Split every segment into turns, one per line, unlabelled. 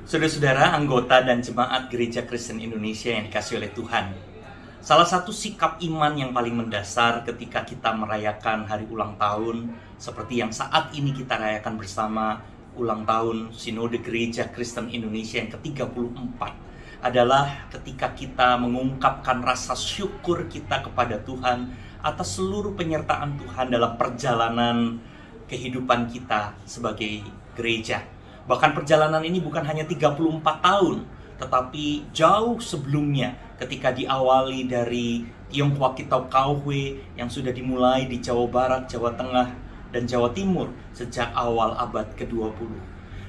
Saudara-saudara, anggota dan jemaat Gereja Kristen Indonesia yang dikasihi oleh Tuhan. Salah satu sikap iman yang paling mendasar ketika kita merayakan hari ulang tahun, seperti yang saat ini kita rayakan bersama ulang tahun Sinode Gereja Kristen Indonesia yang ke-34, adalah ketika kita mengungkapkan rasa syukur kita kepada Tuhan atas seluruh penyertaan Tuhan dalam perjalanan kehidupan kita sebagai gereja. Bahkan perjalanan ini bukan hanya 34 tahun, tetapi jauh sebelumnya ketika diawali dari Tionghoa Kitau Kauhwe yang sudah dimulai di Jawa Barat, Jawa Tengah, dan Jawa Timur sejak awal abad ke-20.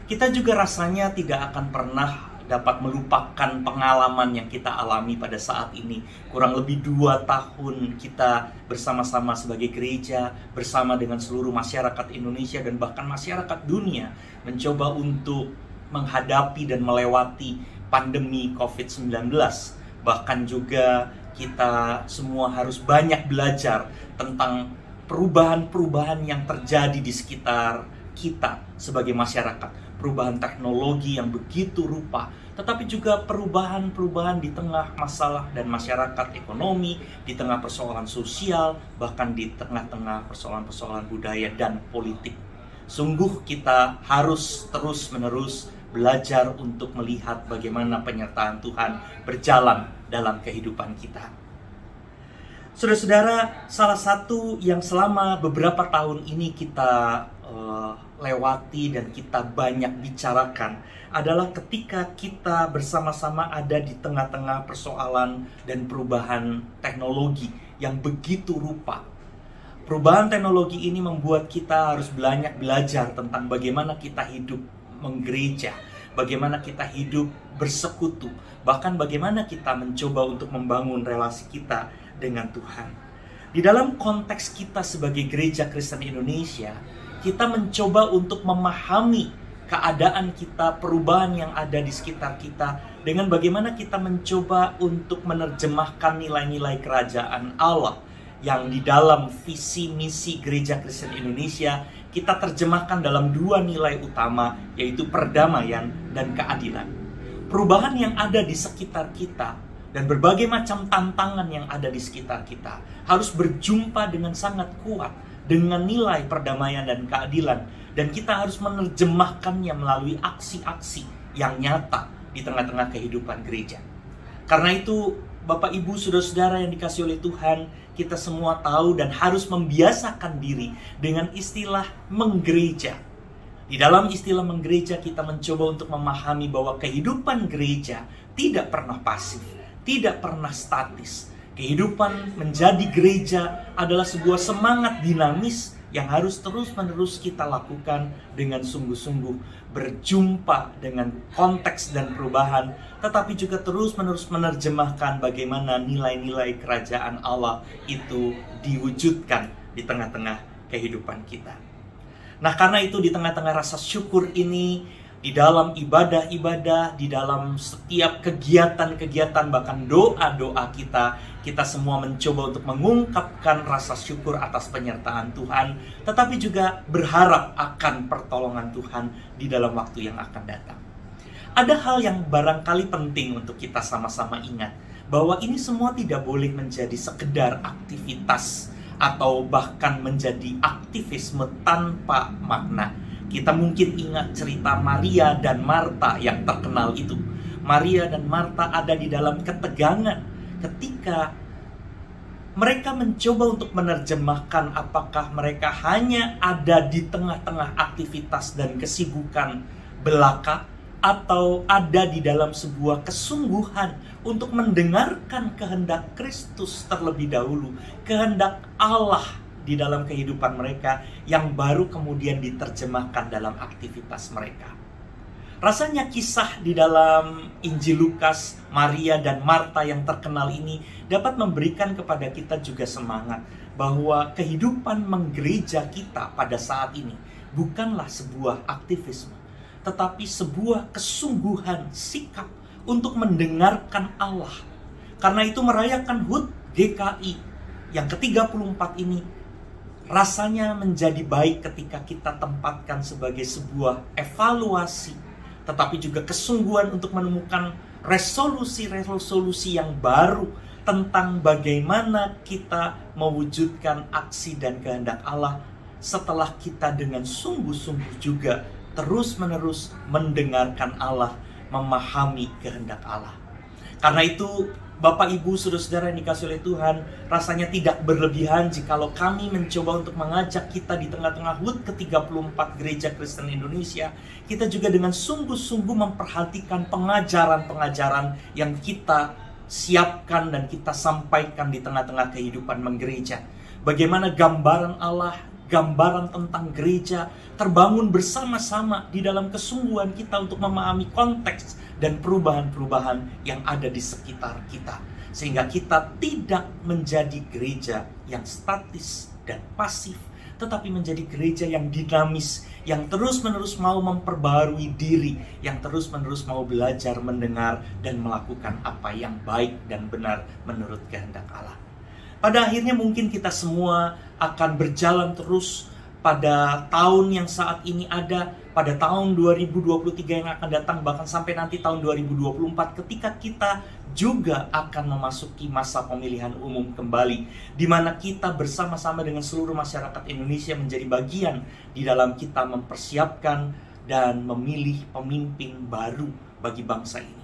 Kita juga rasanya tidak akan pernah dapat melupakan pengalaman yang kita alami pada saat ini. Kurang lebih 2 tahun kita bersama-sama sebagai gereja, bersama dengan seluruh masyarakat Indonesia dan bahkan masyarakat dunia, mencoba untuk menghadapi dan melewati pandemi COVID-19. Bahkan juga kita semua harus banyak belajar tentang perubahan-perubahan yang terjadi di sekitar kita sebagai masyarakat. Perubahan teknologi yang begitu rupa, tetapi juga perubahan-perubahan di tengah masalah dan masyarakat ekonomi, di tengah persoalan sosial, bahkan di tengah-tengah persoalan-persoalan budaya dan politik. Sungguh kita harus terus-menerus belajar untuk melihat bagaimana penyertaan Tuhan berjalan dalam kehidupan kita. Saudara-saudara, salah satu yang selama beberapa tahun ini kita lewati dan kita banyak bicarakan adalah ketika kita bersama-sama ada di tengah-tengah persoalan dan perubahan teknologi yang begitu rupa. Perubahan teknologi ini membuat kita harus banyak belajar tentang bagaimana kita hidup menggereja, bagaimana kita hidup bersekutu, bahkan bagaimana kita mencoba untuk membangun relasi kita dengan Tuhan. Di dalam konteks kita sebagai Gereja Kristen Indonesia, kita mencoba untuk memahami keadaan kita, perubahan yang ada di sekitar kita, dengan bagaimana kita mencoba untuk menerjemahkan nilai-nilai kerajaan Allah yang di dalam visi misi Gereja Kristen Indonesia kita terjemahkan dalam 2 nilai utama, yaitu perdamaian dan keadilan. Perubahan yang ada di sekitar kita dan berbagai macam tantangan yang ada di sekitar kita harus berjumpa dengan sangat kuat dengan nilai perdamaian dan keadilan, dan kita harus menerjemahkannya melalui aksi-aksi yang nyata di tengah-tengah kehidupan gereja. Karena itu, Bapak Ibu, saudara-saudara yang dikasihi oleh Tuhan, kita semua tahu dan harus membiasakan diri dengan istilah menggereja. Di dalam istilah menggereja, kita mencoba untuk memahami bahwa kehidupan gereja tidak pernah pasif, tidak pernah statis. Kehidupan menjadi gereja adalah sebuah semangat dinamis yang harus terus-menerus kita lakukan dengan sungguh-sungguh, berjumpa dengan konteks dan perubahan, tetapi juga terus-menerus menerjemahkan bagaimana nilai-nilai kerajaan Allah itu diwujudkan di tengah-tengah kehidupan kita. Nah, karena itu di tengah-tengah rasa syukur ini, di dalam ibadah-ibadah, di dalam setiap kegiatan-kegiatan, bahkan doa-doa kita semua mencoba untuk mengungkapkan rasa syukur atas penyertaan Tuhan, tetapi juga berharap akan pertolongan Tuhan di dalam waktu yang akan datang. Ada hal yang barangkali penting untuk kita sama-sama ingat, bahwa ini semua tidak boleh menjadi sekedar aktivitas atau bahkan menjadi aktivisme tanpa makna. Kita mungkin ingat cerita Maria dan Marta yang terkenal itu. Maria dan Marta ada di dalam ketegangan ketika mereka mencoba untuk menerjemahkan apakah mereka hanya ada di tengah-tengah aktivitas dan kesibukan belaka, atau ada di dalam sebuah kesungguhan untuk mendengarkan kehendak Kristus terlebih dahulu, kehendak Allah di dalam kehidupan mereka yang baru kemudian diterjemahkan dalam aktivitas mereka. Rasanya kisah di dalam Injil Lukas, Maria dan Marta yang terkenal ini dapat memberikan kepada kita juga semangat bahwa kehidupan menggereja kita pada saat ini bukanlah sebuah aktivisme, tetapi sebuah kesungguhan sikap untuk mendengarkan Allah. Karena itu merayakan HUT GKI yang ke-34 ini rasanya menjadi baik ketika kita tempatkan sebagai sebuah evaluasi tetapi juga kesungguhan untuk menemukan resolusi-resolusi yang baru tentang bagaimana kita mewujudkan aksi dan kehendak Allah setelah kita dengan sungguh-sungguh juga terus-menerus mendengarkan Allah, memahami kehendak Allah. Karena itu, Bapak, Ibu, Saudara-saudara yang dikasihi oleh Tuhan, rasanya tidak berlebihan jikalau kami mencoba untuk mengajak kita di tengah-tengah HUT ke-34 Gereja Kristen Indonesia, kita juga dengan sungguh-sungguh memperhatikan pengajaran-pengajaran yang kita siapkan dan kita sampaikan di tengah-tengah kehidupan menggereja. Bagaimana gambaran Allah, gambaran tentang gereja terbangun bersama-sama di dalam kesungguhan kita untuk memahami konteks dan perubahan-perubahan yang ada di sekitar kita. Sehingga kita tidak menjadi gereja yang statis dan pasif, tetapi menjadi gereja yang dinamis, yang terus-menerus mau memperbarui diri, yang terus-menerus mau belajar mendengar dan melakukan apa yang baik dan benar menurut kehendak Allah. Pada akhirnya mungkin kita semua akan berjalan terus pada tahun yang saat ini ada, pada tahun 2023 yang akan datang, bahkan sampai nanti tahun 2024 ketika kita juga akan memasuki masa pemilihan umum kembali, di mana kita bersama-sama dengan seluruh masyarakat Indonesia menjadi bagian di dalam kita mempersiapkan dan memilih pemimpin baru bagi bangsa ini.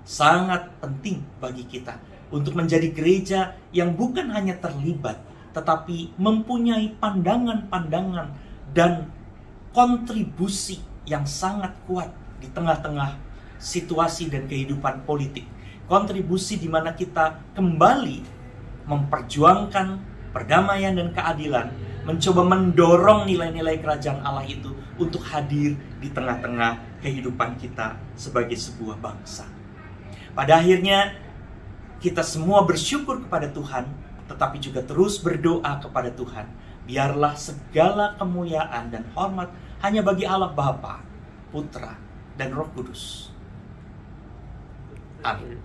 Sangat penting bagi kita untuk menjadi gereja yang bukan hanya terlibat, tetapi mempunyai pandangan-pandangan dan kontribusi yang sangat kuat di tengah-tengah situasi dan kehidupan politik. Kontribusi di mana kita kembali memperjuangkan perdamaian dan keadilan, mencoba mendorong nilai-nilai kerajaan Allah itu untuk hadir di tengah-tengah kehidupan kita sebagai sebuah bangsa. Pada akhirnya, kita semua bersyukur kepada Tuhan, tetapi juga terus berdoa kepada Tuhan. Biarlah segala kemuliaan dan hormat hanya bagi Allah Bapa, Putra, dan Roh Kudus. Amin.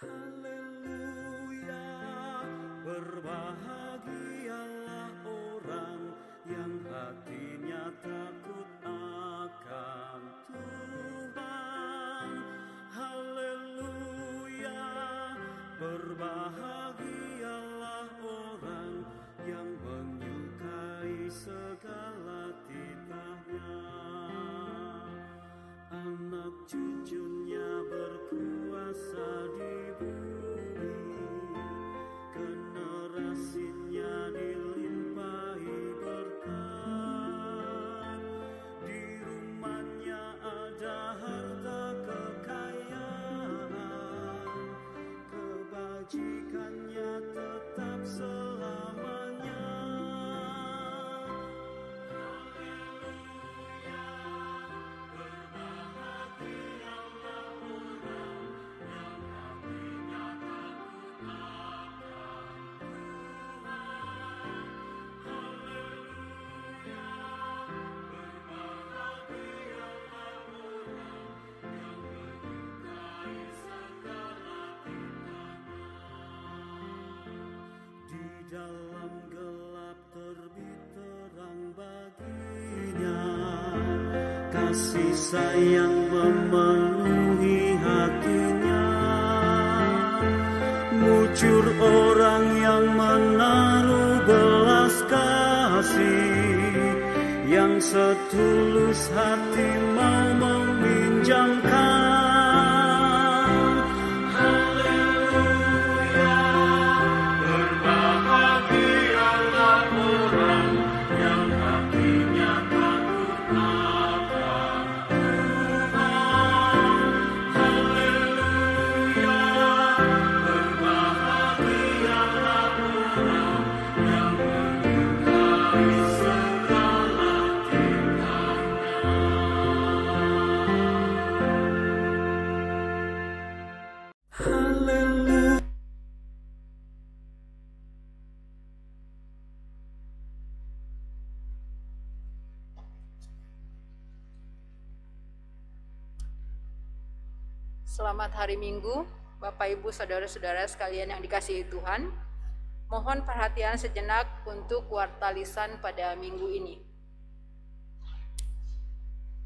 Haleluya, berbahagialah orang yang hatinya takut akan Tuhan. Haleluya, berbahagialah orang yang menyukai segala titahnya. Anak cucunya berkuasa di bumi, generasinya dilimpahi berkat. Di rumahnya ada harta kekayaan, kebajikannya tetap selamanya. Dalam gelap terbit terang baginya, kasih sayang memenuhi hatinya. Mujur orang yang menaruh belas kasih, yang setulus hati mau meminjamkan.
Selamat hari Minggu Bapak Ibu saudara-saudara sekalian yang dikasihi Tuhan, mohon perhatian sejenak untuk warta lisan pada minggu ini.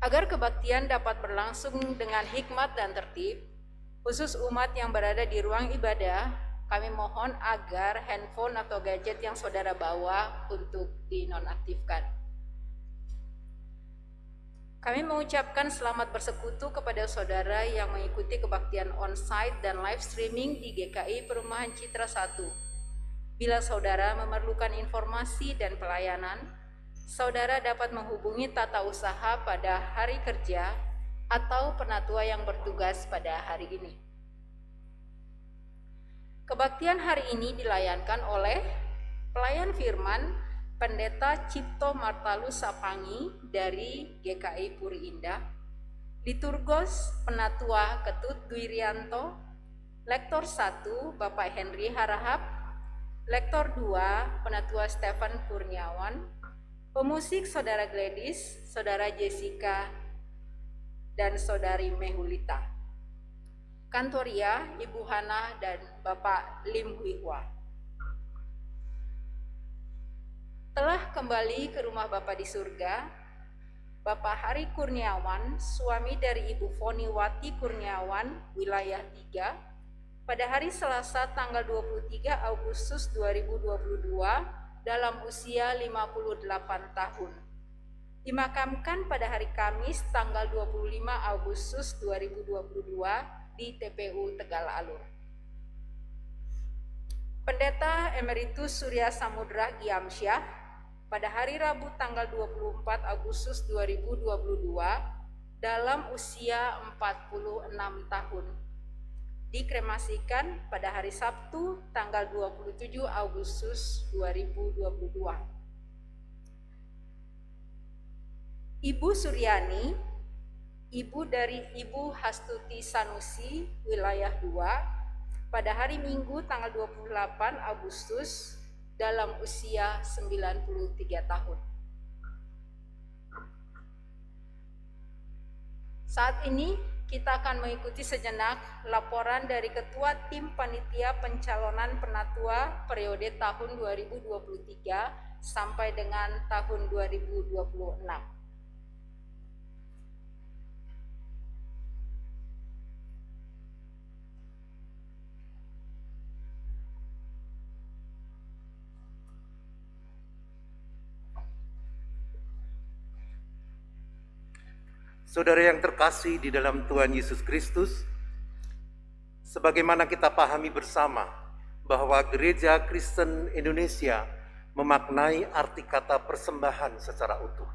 Agar kebaktian dapat berlangsung dengan hikmat dan tertib, khusus umat yang berada di ruang ibadah, kami mohon agar handphone atau gadget yang saudara bawa untuk dinonaktifkan. Kami mengucapkan selamat bersekutu kepada saudara yang mengikuti kebaktian onsite dan live streaming di GKI Perumahan Citra 1. Bila saudara memerlukan informasi dan pelayanan, saudara dapat menghubungi tata usaha pada hari kerja atau penatua yang bertugas pada hari ini. Kebaktian hari ini dilayankan oleh pelayan firman Pendeta Cipto Martalus Sapangi dari GKI Puri Indah, Liturgos Penatua Ketut Dwirianto, Lektor 1 Bapak Henry Harahap, Lektor 2 Penatua Stefan Kurniawan, pemusik Saudara Gladys, Saudara Jessica, dan Saudari Mehulita, Kantoria Ibu Hana dan Bapak Lim Huihwa. Telah kembali ke rumah Bapa di surga, Bapak Hari Kurniawan, suami dari Ibu Foniwati Kurniawan, wilayah 3, pada hari Selasa tanggal 23 Agustus 2022 dalam usia 58 tahun. Dimakamkan pada hari Kamis tanggal 25 Agustus 2022 di TPU Tegal Alur. Pendeta Emeritus Surya Samudra Giamsyah pada hari Rabu tanggal 24 Agustus 2022 dalam usia 46 tahun. Dikremasikan pada hari Sabtu tanggal 27 Agustus 2022. Ibu Suryani, ibu dari Ibu Hastuti Sanusi, wilayah 2, pada hari Minggu tanggal 28 Agustus dalam usia 93 tahun. Saat ini kita akan mengikuti sejenak laporan dari Ketua Tim Panitia Pencalonan Penatua periode tahun 2023 sampai dengan tahun 2026.
Saudara yang terkasih di dalam Tuhan Yesus Kristus, sebagaimana kita pahami bersama bahwa Gereja Kristen Indonesia memaknai arti kata persembahan secara utuh,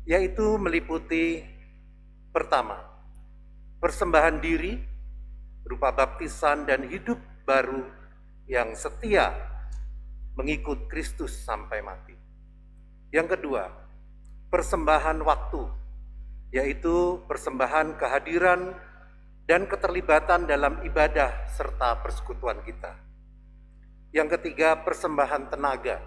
yaitu meliputi pertama, persembahan diri berupa baptisan dan hidup baru yang setia mengikut Kristus sampai mati. Yang kedua, persembahan waktu, yaitu persembahan kehadiran dan keterlibatan dalam ibadah serta persekutuan kita. Yang ketiga, persembahan tenaga,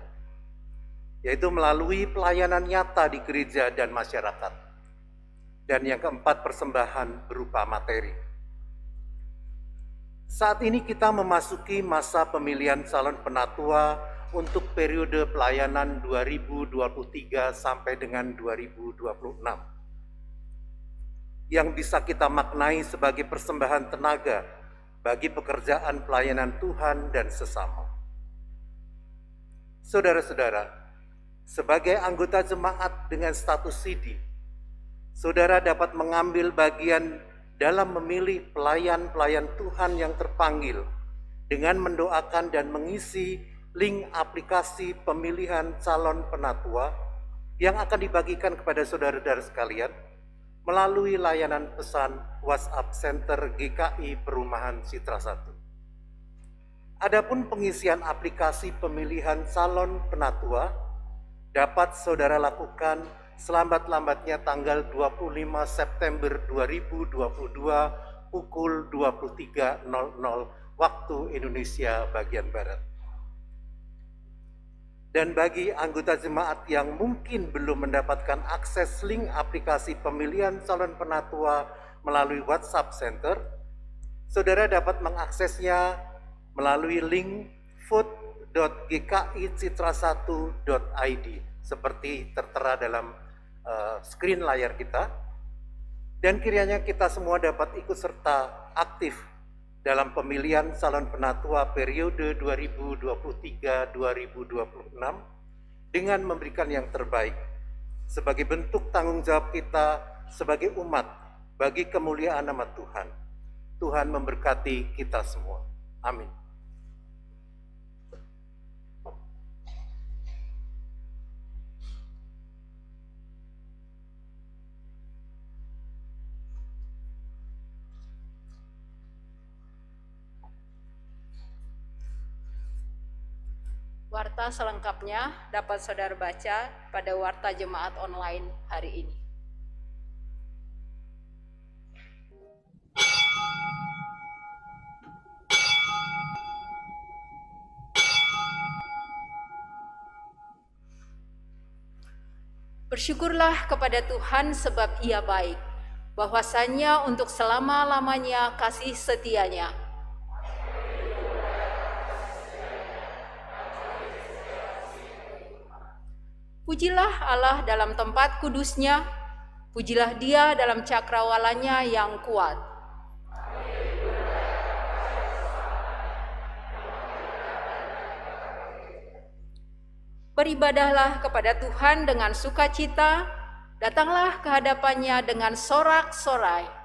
yaitu melalui pelayanan nyata di gereja dan masyarakat. Dan yang keempat, persembahan berupa materi. Saat ini kita memasuki masa pemilihan calon penatua untuk periode pelayanan 2023 sampai dengan 2026. Yang bisa kita maknai sebagai persembahan tenaga bagi pekerjaan pelayanan Tuhan dan sesama. Saudara-saudara, sebagai anggota jemaat dengan status sidi, saudara dapat mengambil bagian dalam memilih pelayan-pelayan Tuhan yang terpanggil dengan mendoakan dan mengisi link aplikasi pemilihan calon penatua yang akan dibagikan kepada saudara-saudara sekalian melalui layanan pesan WhatsApp Center GKI Perumahan Citra 1. Adapun pengisian aplikasi pemilihan calon penatua dapat saudara lakukan selambat-lambatnya tanggal 25 September 2022 pukul 23.00 waktu Indonesia bagian Barat. Dan bagi anggota jemaat yang mungkin belum mendapatkan akses link aplikasi pemilihan calon penatua melalui WhatsApp Center, Saudara dapat mengaksesnya melalui link food.gkicitra1.id seperti tertera dalam screen layar kita. Dan kiranya kita semua dapat ikut serta aktif dalam pemilihan calon penatua periode 2023-2026 dengan memberikan yang terbaik sebagai bentuk tanggung jawab kita sebagai umat bagi kemuliaan nama Tuhan. Tuhan memberkati kita semua. Amin.
Warta selengkapnya dapat saudara baca pada Warta Jemaat Online hari ini. Bersyukurlah kepada Tuhan sebab Ia baik, bahwasanya untuk selama-lamanya kasih setianya. Pujilah Allah dalam tempat kudusnya, pujilah Dia dalam cakrawalanya yang kuat. Beribadahlah kepada Tuhan dengan sukacita, datanglah ke hadapannya dengan sorak-sorai.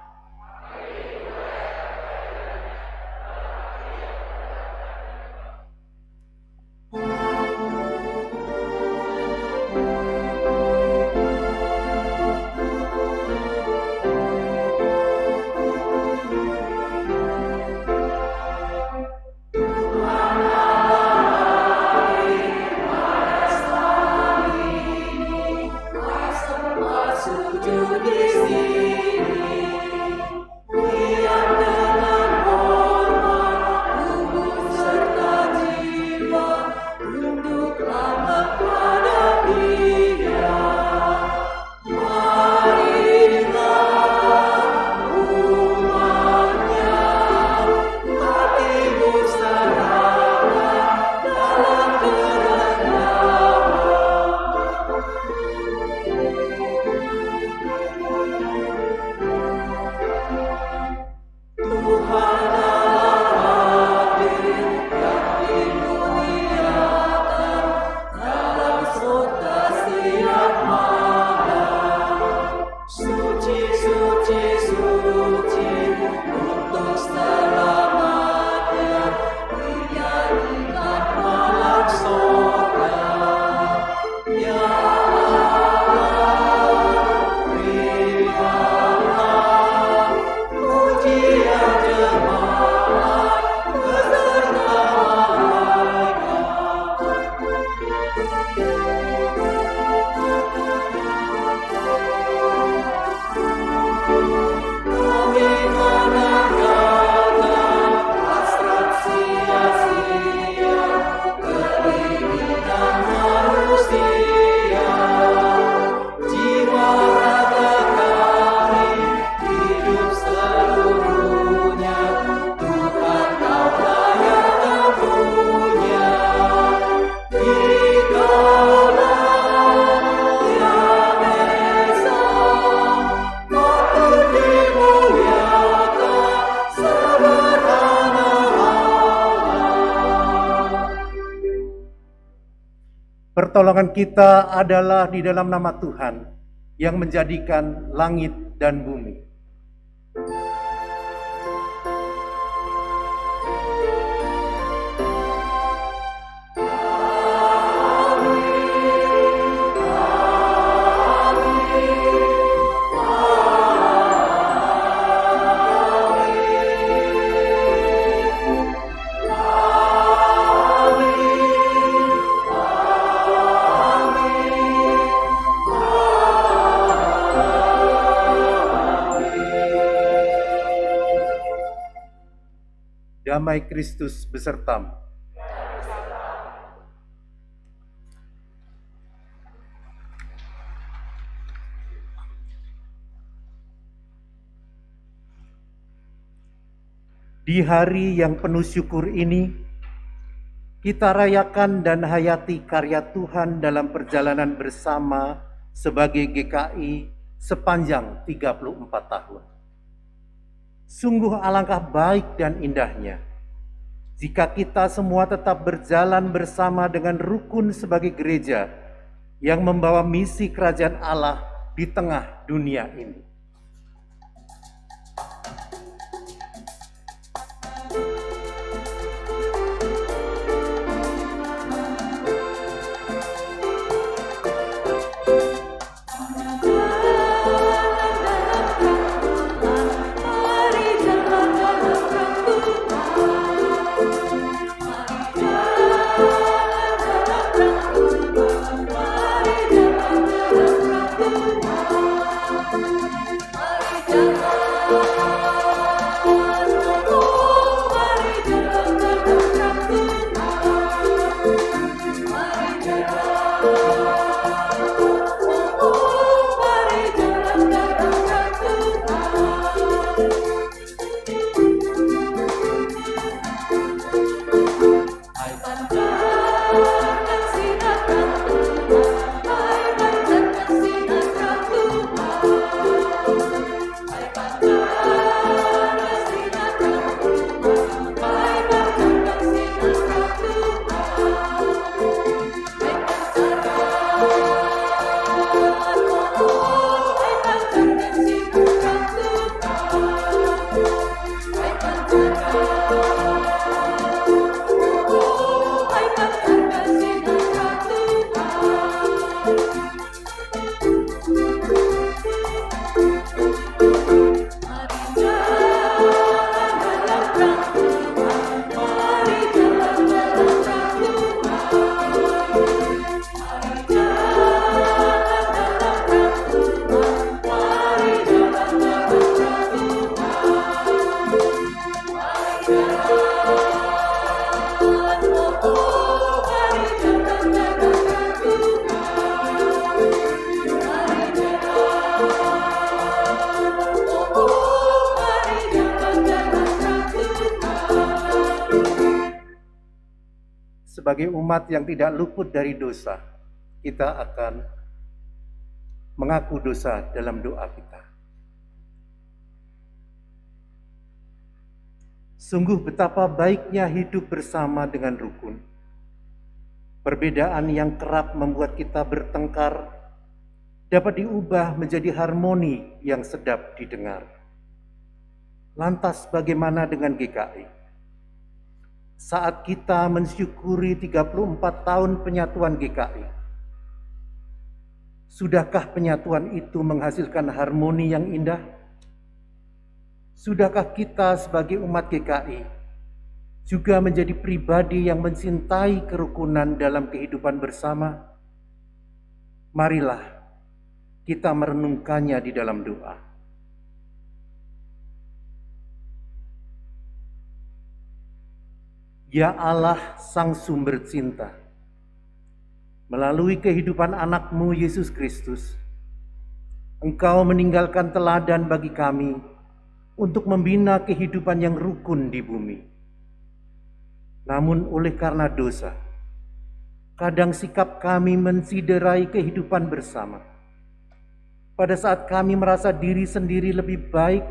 Pertolongan kita adalah di dalam nama Tuhan yang menjadikan langit dan bumi. Damai Kristus besertamu. Di hari yang penuh syukur ini, kita rayakan dan hayati karya Tuhan dalam perjalanan bersama sebagai GKI sepanjang 34 tahun. Sungguh alangkah baik dan indahnya jika kita semua tetap berjalan bersama dengan rukun sebagai gereja yang membawa misi kerajaan Allah di tengah dunia ini. Sebagai umat yang tidak luput dari dosa, kita akan mengaku dosa dalam doa kita. Sungguh betapa baiknya hidup bersama dengan rukun. Perbedaan yang kerap membuat kita bertengkar dapat diubah menjadi harmoni yang sedap didengar. Lantas bagaimana dengan GKI? Saat kita mensyukuri 34 tahun penyatuan GKI, sudahkah penyatuan itu menghasilkan harmoni yang indah? Sudahkah kita sebagai umat GKI juga menjadi pribadi yang mencintai kerukunan dalam kehidupan bersama? Marilah kita merenungkannya di dalam doa. Ya Allah, Sang Sumber Cinta, melalui kehidupan anak-Mu Yesus Kristus, Engkau meninggalkan teladan bagi kami untuk membina kehidupan yang rukun di bumi. Namun oleh karena dosa, kadang sikap kami mensiderai kehidupan bersama. Pada saat kami merasa diri sendiri lebih baik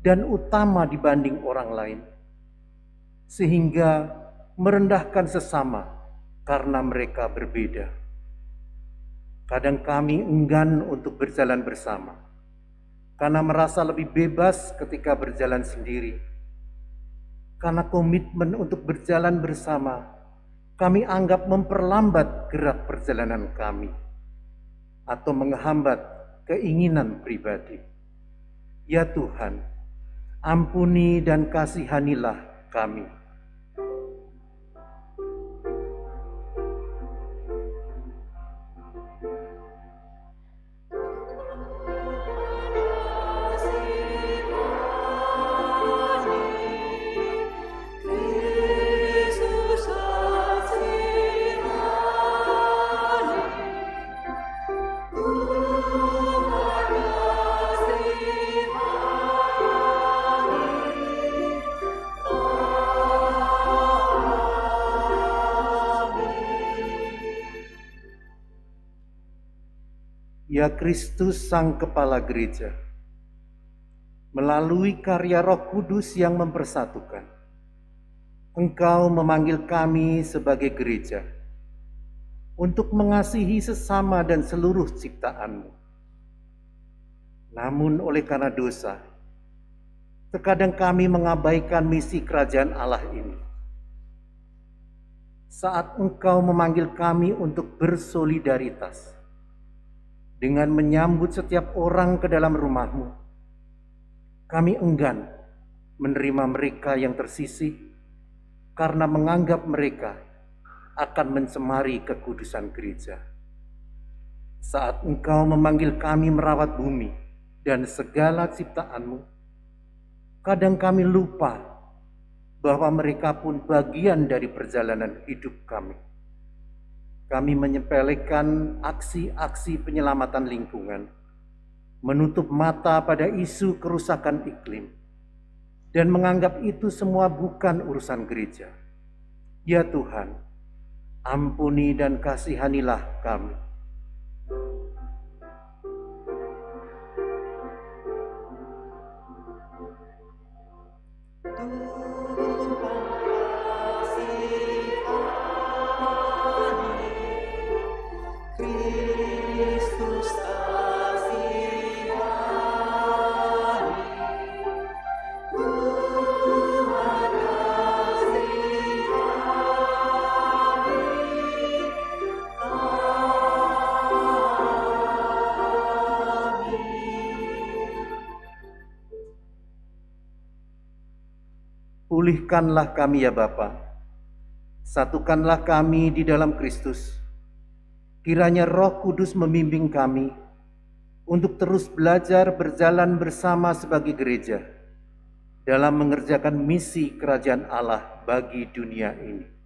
dan utama dibanding orang lain, sehingga merendahkan sesama karena mereka berbeda. Kadang kami enggan untuk berjalan bersama karena merasa lebih bebas ketika berjalan sendiri. Karena komitmen untuk berjalan bersama, kami anggap memperlambat gerak perjalanan kami atau menghambat keinginan pribadi. Ya Tuhan, ampuni dan kasihanilah kami. ya Kristus Sang Kepala Gereja, melalui karya Roh Kudus yang mempersatukan, Engkau memanggil kami sebagai gereja untuk mengasihi sesama dan seluruh ciptaan-Mu. Namun oleh karena dosa, terkadang kami mengabaikan misi kerajaan Allah ini. Saat Engkau memanggil kami untuk bersolidaritas dengan menyambut setiap orang ke dalam rumah-Mu, kami enggan menerima mereka yang tersisih karena menganggap mereka akan mencemari kekudusan gereja. Saat Engkau memanggil kami merawat bumi dan segala ciptaan-Mu, kadang kami lupa bahwa mereka pun bagian dari perjalanan hidup kami. Kami menyepelekan aksi-aksi penyelamatan lingkungan, menutup mata pada isu kerusakan iklim, dan menganggap itu semua bukan urusan gereja. Ya Tuhan, ampuni dan kasihanilah kami. Pulihkanlah kami ya Bapa, satukanlah kami di dalam Kristus. Kiranya Roh Kudus membimbing kami untuk terus belajar berjalan bersama sebagai gereja dalam mengerjakan misi kerajaan Allah bagi dunia ini.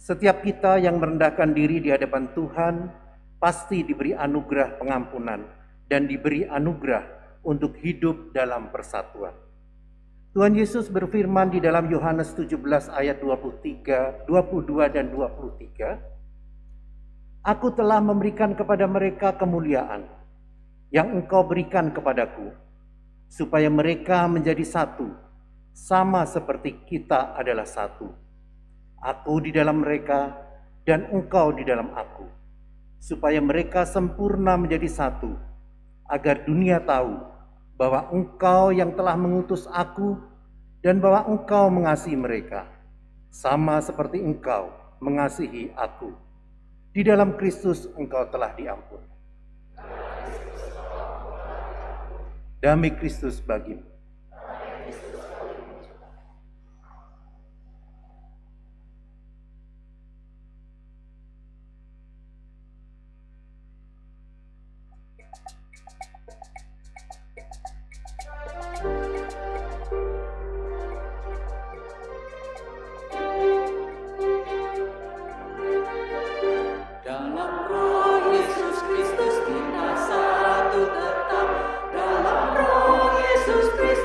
Setiap kita yang merendahkan diri di hadapan Tuhan pasti diberi anugerah pengampunan dan diberi anugerah untuk hidup dalam persatuan. Tuhan Yesus berfirman di dalam Yohanes 17 ayat 22 dan 23, Aku telah memberikan kepada mereka kemuliaan yang Engkau berikan kepadaku, supaya mereka menjadi satu, sama seperti kita adalah satu. Aku di dalam mereka dan Engkau di dalam aku, supaya mereka sempurna menjadi satu, agar dunia tahu bahwa Engkau yang telah mengutus aku dan bahwa Engkau mengasihi mereka, sama seperti Engkau mengasihi aku. Di dalam Kristus Engkau telah diampuni. Damai Kristus bagimu.
Kristus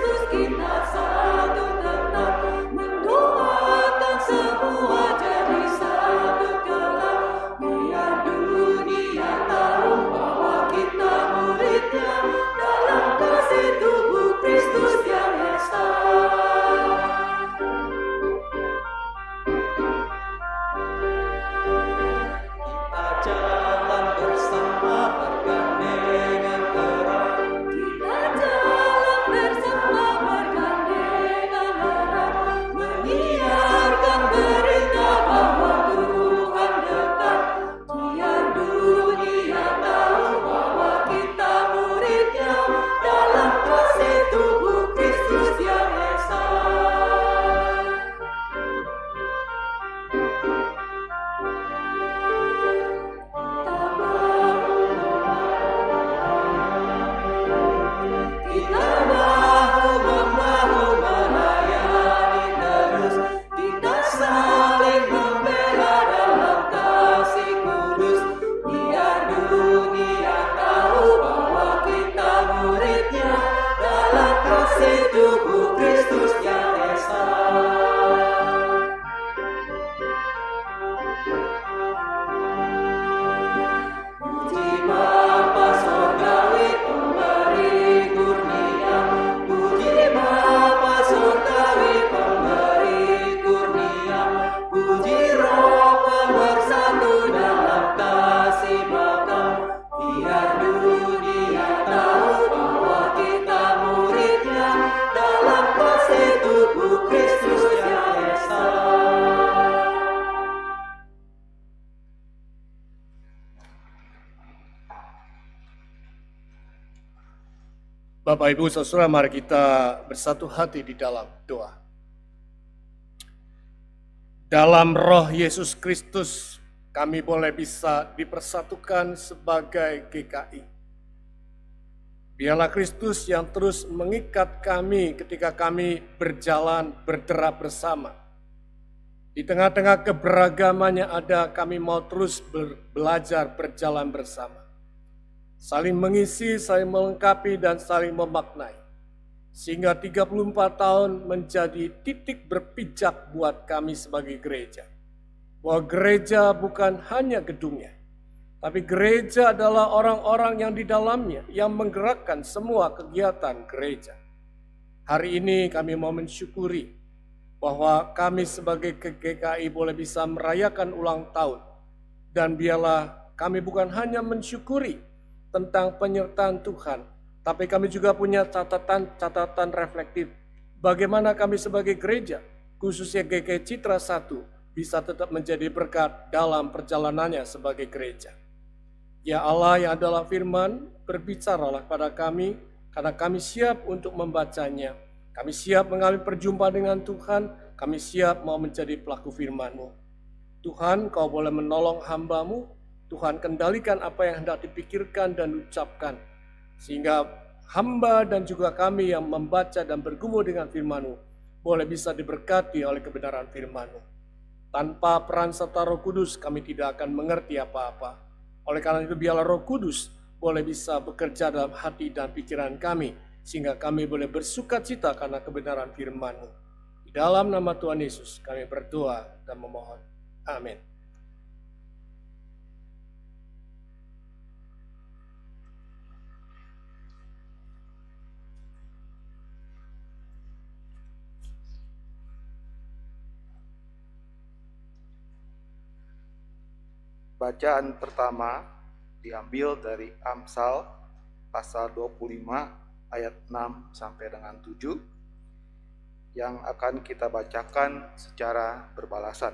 Bapak, Ibu, Saudara, mari kita bersatu hati di dalam doa. Dalam roh Yesus Kristus, kami boleh bisa dipersatukan sebagai GKI. Biarlah Kristus yang terus mengikat kami ketika kami berjalan berderap bersama. Di tengah-tengah keberagamannya ada, kami mau terus belajar berjalan bersama. Saling mengisi, saling melengkapi, dan saling memaknai. Sehingga 34 tahun menjadi titik berpijak buat kami sebagai gereja. Bahwa gereja bukan hanya gedungnya, tapi gereja adalah orang-orang yang di dalamnya, yang menggerakkan semua kegiatan gereja. Hari ini kami mau mensyukuri bahwa kami sebagai GKI boleh bisa merayakan ulang tahun. Dan biarlah kami bukan hanya mensyukuri tentang penyertaan Tuhan, tapi kami juga punya catatan reflektif. Bagaimana kami sebagai gereja, khususnya GKI Citra 1, bisa tetap menjadi berkat dalam perjalanannya sebagai gereja. Ya Allah yang adalah firman, berbicaralah pada kami, karena kami siap untuk membacanya. Kami siap mengalami perjumpaan dengan Tuhan, kami siap mau menjadi pelaku firman-Mu. Tuhan, Kau boleh menolong hamba-Mu. Tuhan, kendalikan apa yang hendak dipikirkan dan ucapkan, sehingga hamba dan juga kami yang membaca dan bergumul dengan firman-Mu boleh bisa diberkati oleh kebenaran firman-Mu. Tanpa peran serta Roh Kudus kami tidak akan mengerti apa-apa. Oleh karena itu biarlah Roh Kudus boleh bisa bekerja dalam hati dan pikiran kami, sehingga kami boleh bersukacita karena kebenaran firman-Mu. Di dalam nama Tuhan Yesus kami berdoa dan memohon. Amin.
Bacaan pertama diambil dari Amsal pasal 25 ayat 6 sampai dengan 7 yang akan kita bacakan secara berbalasan.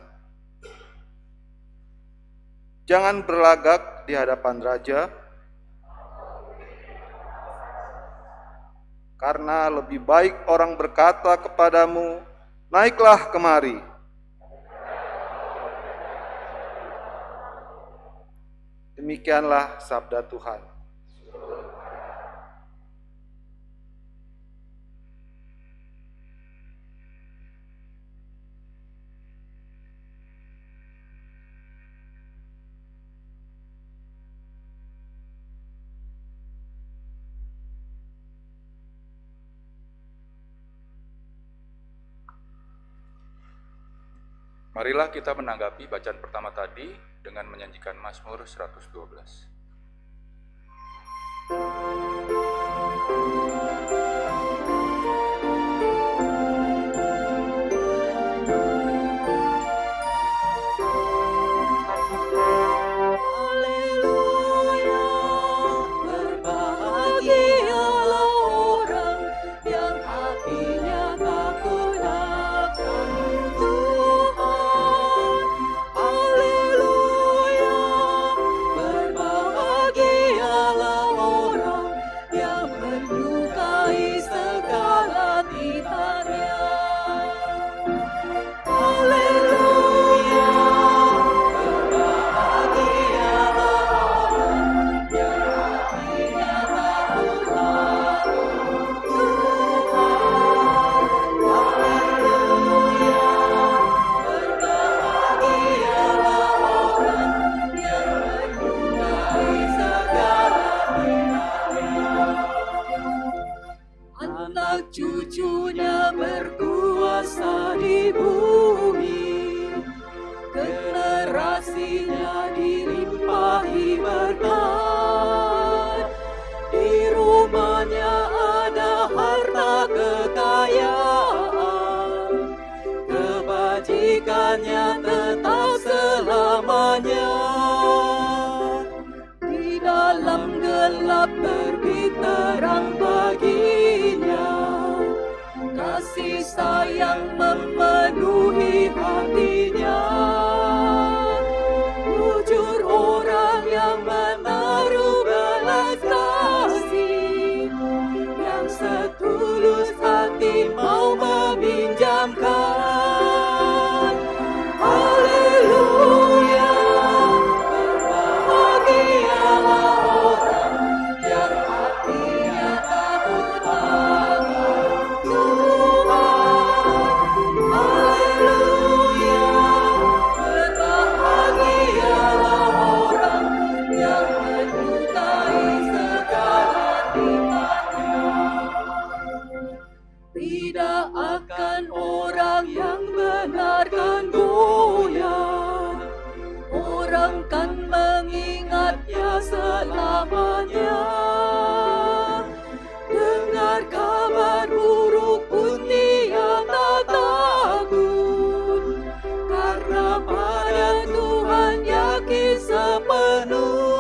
Jangan berlagak di hadapan raja, karena lebih baik orang berkata kepadamu, naiklah kemari. Demikianlah sabda Tuhan.
Marilah kita menanggapi bacaan pertama tadi dengan menyanyikan Mazmur 112.
Berbahagialah orang
hatinya dilimpahi berkat. Di rumahnya ada harta kekayaan, kebajikannya tetap selamanya. Di dalam gelap terbit terang baginya, kasih sayang memenuhi hatinya. Bujur orang yang menaruh belas kasih, yang setulus hati mau meminjamkan. Haleluya, berbahagialah orang yang hatinya takut akan Tuhan. Haleluya, berbahagialah orang yang menyukai segala nikmatnya. Tidak akan orang yang benarkan goyah, orang kan mengingatnya selamanya. Dengar kabar buruk pun dia tak takut, karena pada Tuhan yakin sepenuh.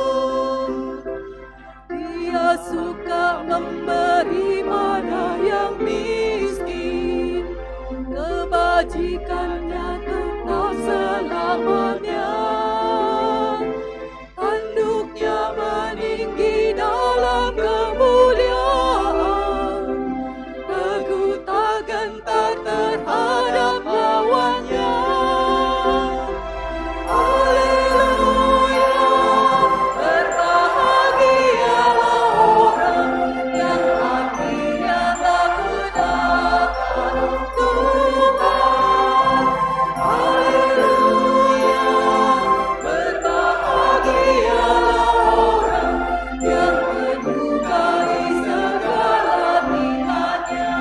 Dia suka memberi pada yang miskin, kebajikannya tetap selamanya. Tanduknya meninggi dalam kemuliaan, teguh tak gentar terhadap lawannya. Haleluya, berbahagialah orang yang hatinya takut akan Tuhan. Haleluya, berbahagialah orang yang menyukai segala nikmatnya.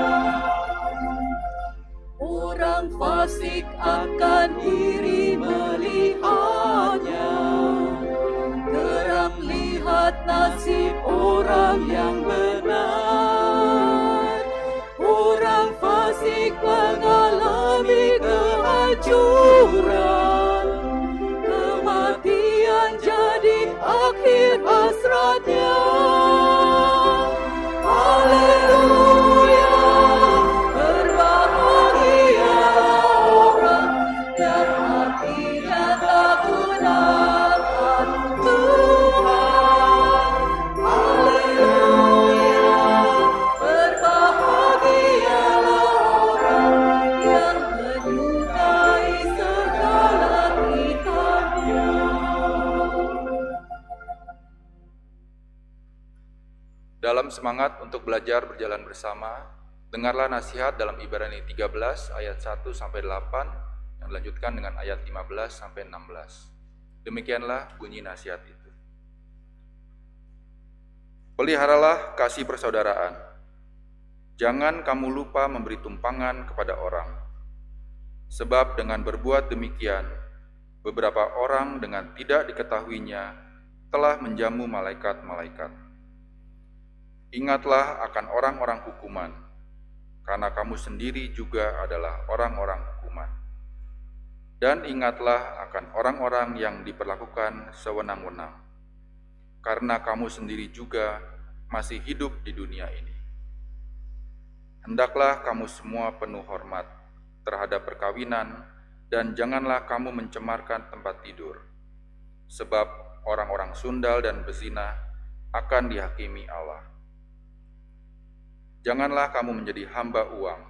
Orang fasik akan iri melihatnya, geram lihat nasib orang yang benar. Orang fasik mengalami kehancuran, kematian jadi akhir hasratnya. Haleluya, berbahagialah orang yang hatinya takut akan Tuhan. Haleluya, berbahagialah orang yang menyukai segala nikmatnya.
Dalam semangat untuk belajar berjalan bersama, dengarlah nasihat dalam Ibrani 13 ayat 1 sampai 8 yang dilanjutkan dengan ayat 15 sampai 16. Demikianlah bunyi nasihat itu. Peliharalah kasih persaudaraan. Jangan kamu lupa memberi tumpangan kepada orang. Sebab dengan berbuat demikian, beberapa orang dengan tidak diketahuinya telah menjamu malaikat-malaikat. Ingatlah akan orang-orang hukuman, karena kamu sendiri juga adalah orang-orang hukuman. Dan ingatlah akan orang-orang yang diperlakukan sewenang-wenang, karena kamu sendiri juga masih hidup di dunia ini. Hendaklah kamu semua penuh hormat terhadap perkawinan, dan janganlah kamu mencemarkan tempat tidur, sebab orang-orang sundal dan bezina akan dihakimi Allah. Janganlah kamu menjadi hamba uang,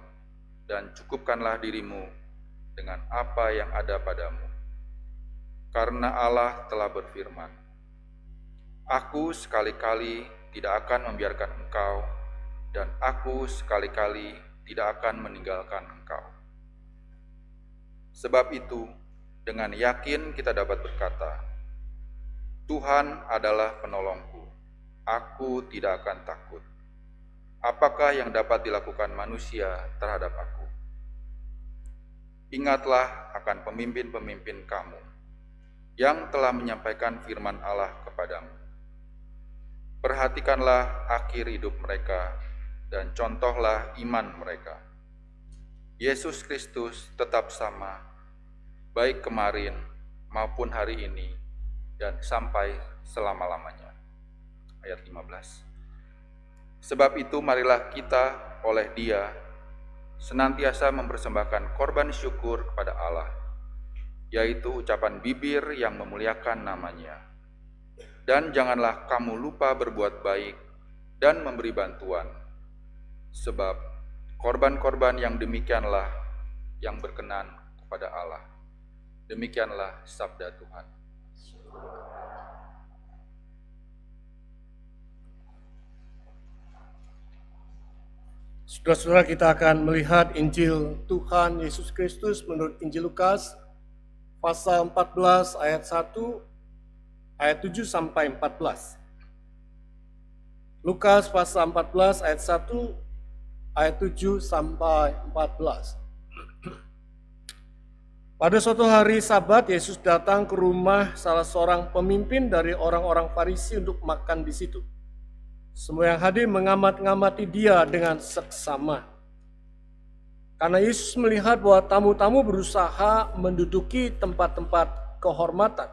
dan cukupkanlah dirimu dengan apa yang ada padamu. Karena Allah telah berfirman, Aku sekali-kali tidak akan membiarkan engkau, dan aku sekali-kali tidak akan meninggalkan engkau. Sebab itu, dengan yakin kita dapat berkata, Tuhan adalah penolongku, aku tidak akan takut. Apakah yang dapat dilakukan manusia terhadap aku? Ingatlah akan pemimpin-pemimpin kamu, yang telah menyampaikan firman Allah kepadamu. Perhatikanlah akhir hidup mereka dan contohlah iman mereka. Yesus Kristus tetap sama, baik kemarin maupun hari ini dan sampai selama-lamanya. Ayat 15. Sebab itu marilah kita oleh Dia senantiasa mempersembahkan korban syukur kepada Allah, yaitu ucapan bibir yang memuliakan nama-Nya. Dan janganlah kamu lupa berbuat baik dan memberi bantuan, sebab korban-korban yang demikianlah yang berkenan kepada Allah. Demikianlah sabda Tuhan.
Saudara-saudara, kita akan melihat Injil Tuhan Yesus Kristus menurut Injil Lukas pasal 14 ayat 1 ayat 7 sampai 14. Lukas pasal 14 ayat 1 ayat 7 sampai 14. Pada suatu hari Sabat, Yesus datang ke rumah salah seorang pemimpin dari orang-orang Farisi untuk makan di situ. Semua yang hadir mengamat-ngamati dia dengan seksama. Karena Yesus melihat bahwa tamu-tamu berusaha menduduki tempat-tempat kehormatan,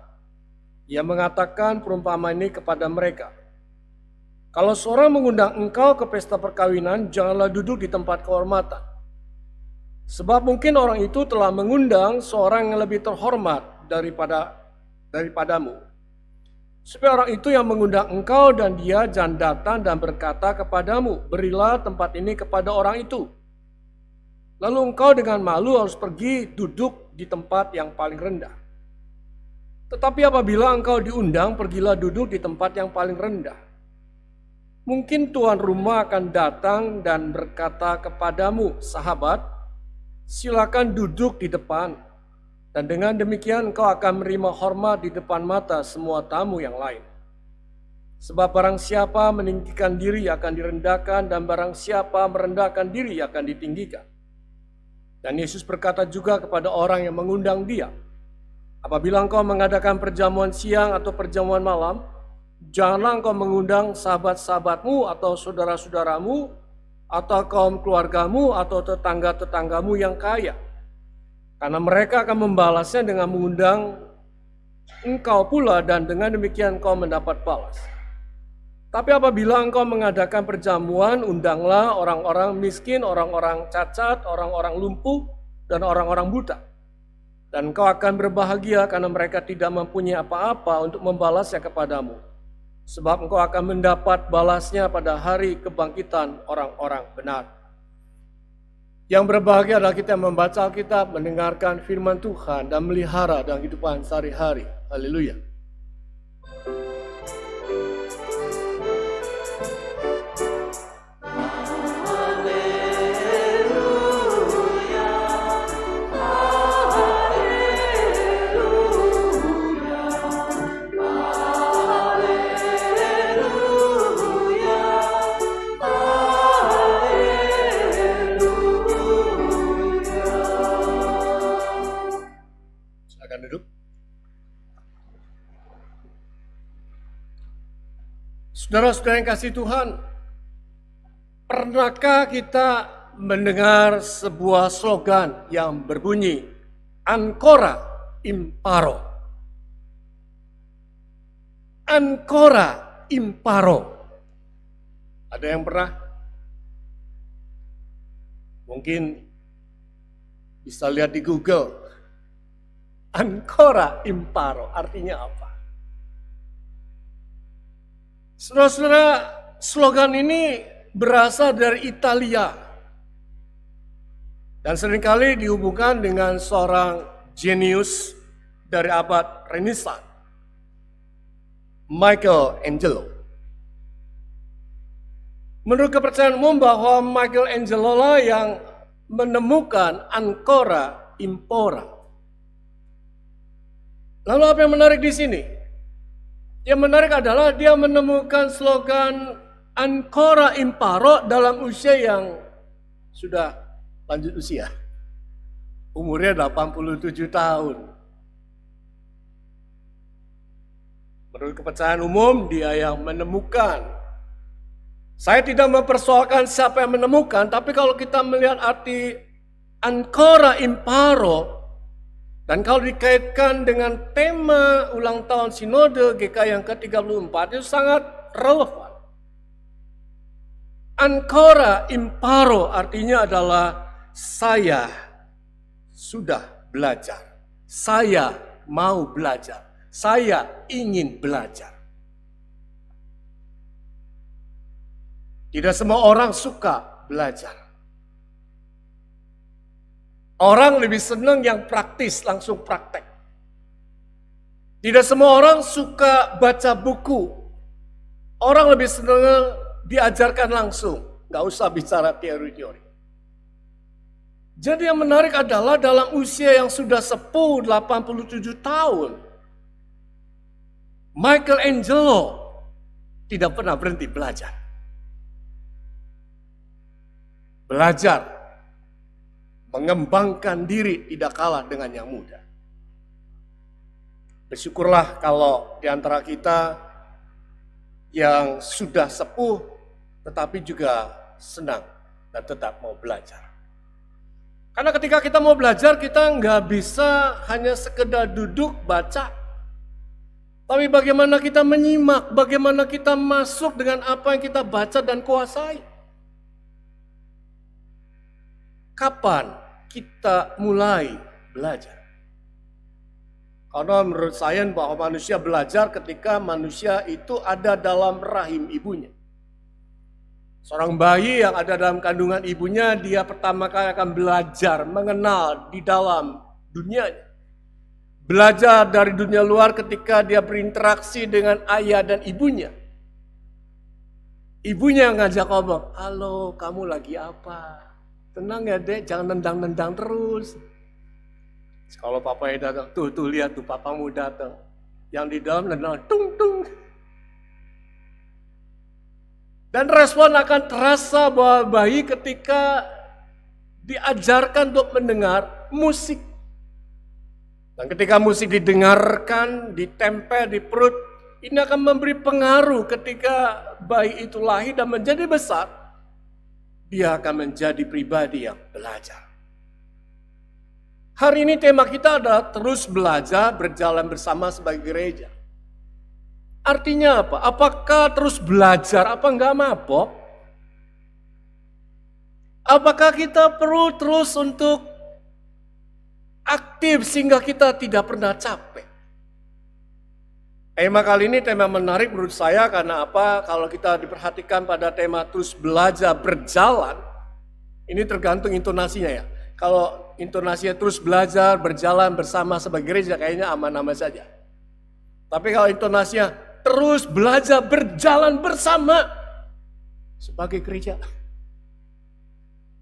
Ia mengatakan perumpamaan ini kepada mereka. Kalau seorang mengundang engkau ke pesta perkawinan, janganlah duduk di tempat kehormatan. Sebab mungkin orang itu telah mengundang seorang yang lebih terhormat daripadamu. Supaya orang itu yang mengundang engkau dan dia jangan datang dan berkata kepadamu, berilah tempat ini kepada orang itu. Lalu engkau dengan malu harus pergi duduk di tempat yang paling rendah. Tetapi apabila engkau diundang, pergilah duduk di tempat yang paling rendah. Mungkin tuan rumah akan datang dan berkata kepadamu, sahabat, silakan duduk di depan. Dan dengan demikian engkau akan menerima hormat di depan mata semua tamu yang lain. Sebab barang siapa meninggikan diri akan direndahkan, dan barang siapa merendahkan diri akan ditinggikan. Dan Yesus berkata juga kepada orang yang mengundang dia, apabila engkau mengadakan perjamuan siang atau perjamuan malam, janganlah engkau mengundang sahabat-sahabatmu atau saudara-saudaramu, atau kaum keluargamu atau tetangga-tetanggamu yang kaya. Karena mereka akan membalasnya dengan mengundang engkau pula, dan dengan demikian engkau mendapat balas. Tapi apabila engkau mengadakan perjamuan, undanglah orang-orang miskin, orang-orang cacat, orang-orang lumpuh, dan orang-orang buta. Dan engkau akan berbahagia karena mereka tidak mempunyai apa-apa untuk membalasnya kepadamu. Sebab engkau akan mendapat balasnya pada hari kebangkitan orang-orang benar. Yang berbahagia adalah kita yang membaca Alkitab, mendengarkan firman Tuhan, dan melihara dalam kehidupan sehari-hari. Haleluya. Saudara-saudara yang kasih Tuhan, pernahkah kita mendengar sebuah slogan yang berbunyi Ancora Imparo? Ancora Imparo. Ada yang pernah? Mungkin bisa lihat di Google. Ancora Imparo artinya apa? Saudara-saudara, slogan ini berasal dari Italia dan seringkali dihubungkan dengan seorang jenius dari abad Renaissance, Michelangelo. Menurut kepercayaan umum bahwa Michelangelo lah yang menemukan Ancora Impora. Lalu apa yang menarik di sini? Yang menarik adalah dia menemukan slogan Ancora Imparo dalam usia yang sudah lanjut usia. Umurnya 87 tahun. Menurut kepercayaan umum, dia yang menemukan. Saya tidak mempersoalkan siapa yang menemukan, tapi kalau kita melihat arti ancora imparo, dan kalau dikaitkan dengan tema ulang tahun Sinode GKI yang ke-34, itu sangat relevan. Ancora imparo artinya adalah saya sudah belajar, saya mau belajar, saya ingin belajar. Tidak semua orang suka belajar. Orang lebih senang yang praktis, langsung praktek. Tidak semua orang suka baca buku. Orang lebih senang diajarkan langsung, nggak usah bicara teori-teori. Jadi yang menarik adalah dalam usia yang sudah sepuh 87 tahun, Michelangelo tidak pernah berhenti belajar. Belajar, mengembangkan diri tidak kalah dengan yang muda. Bersyukurlah kalau di antara kita yang sudah sepuh tetapi juga senang dan tetap mau belajar. Karena ketika kita mau belajar, kita nggak bisa hanya sekedar duduk baca. Tapi bagaimana kita menyimak, bagaimana kita masuk dengan apa yang kita baca dan kuasai. Kapan kita mulai belajar? Karena menurut sains bahwa manusia belajar ketika manusia itu ada dalam rahim ibunya. Seorang bayi yang ada dalam kandungan ibunya, dia pertama kali akan belajar mengenal di dalam dunianya. Belajar dari dunia luar ketika dia berinteraksi dengan ayah dan ibunya. Ibunya yang ngajak ngomong, halo kamu lagi apa? Tenang ya dek, jangan nendang-nendang terus. Kalau papanya datang, tuh lihat tuh papamu datang. Yang di dalam nendang, tung. Dan respon akan terasa bahwa bayi ketika diajarkan untuk mendengar musik. Dan ketika musik didengarkan, ditempel di perut, ini akan memberi pengaruh ketika bayi itu lahir dan menjadi besar. Dia akan menjadi pribadi yang belajar. Hari ini tema kita adalah terus belajar berjalan bersama sebagai gereja. Artinya apa? Apakah terus belajar apa enggak mabok? Apakah kita perlu terus untuk aktif sehingga kita tidak pernah capek? Tema kali ini tema menarik menurut saya karena apa? Kalau kita diperhatikan pada tema terus belajar berjalan, ini tergantung intonasinya ya. Kalau intonasinya terus belajar berjalan bersama sebagai gereja kayaknya aman-aman saja. Tapi kalau intonasinya terus belajar berjalan bersama sebagai gereja,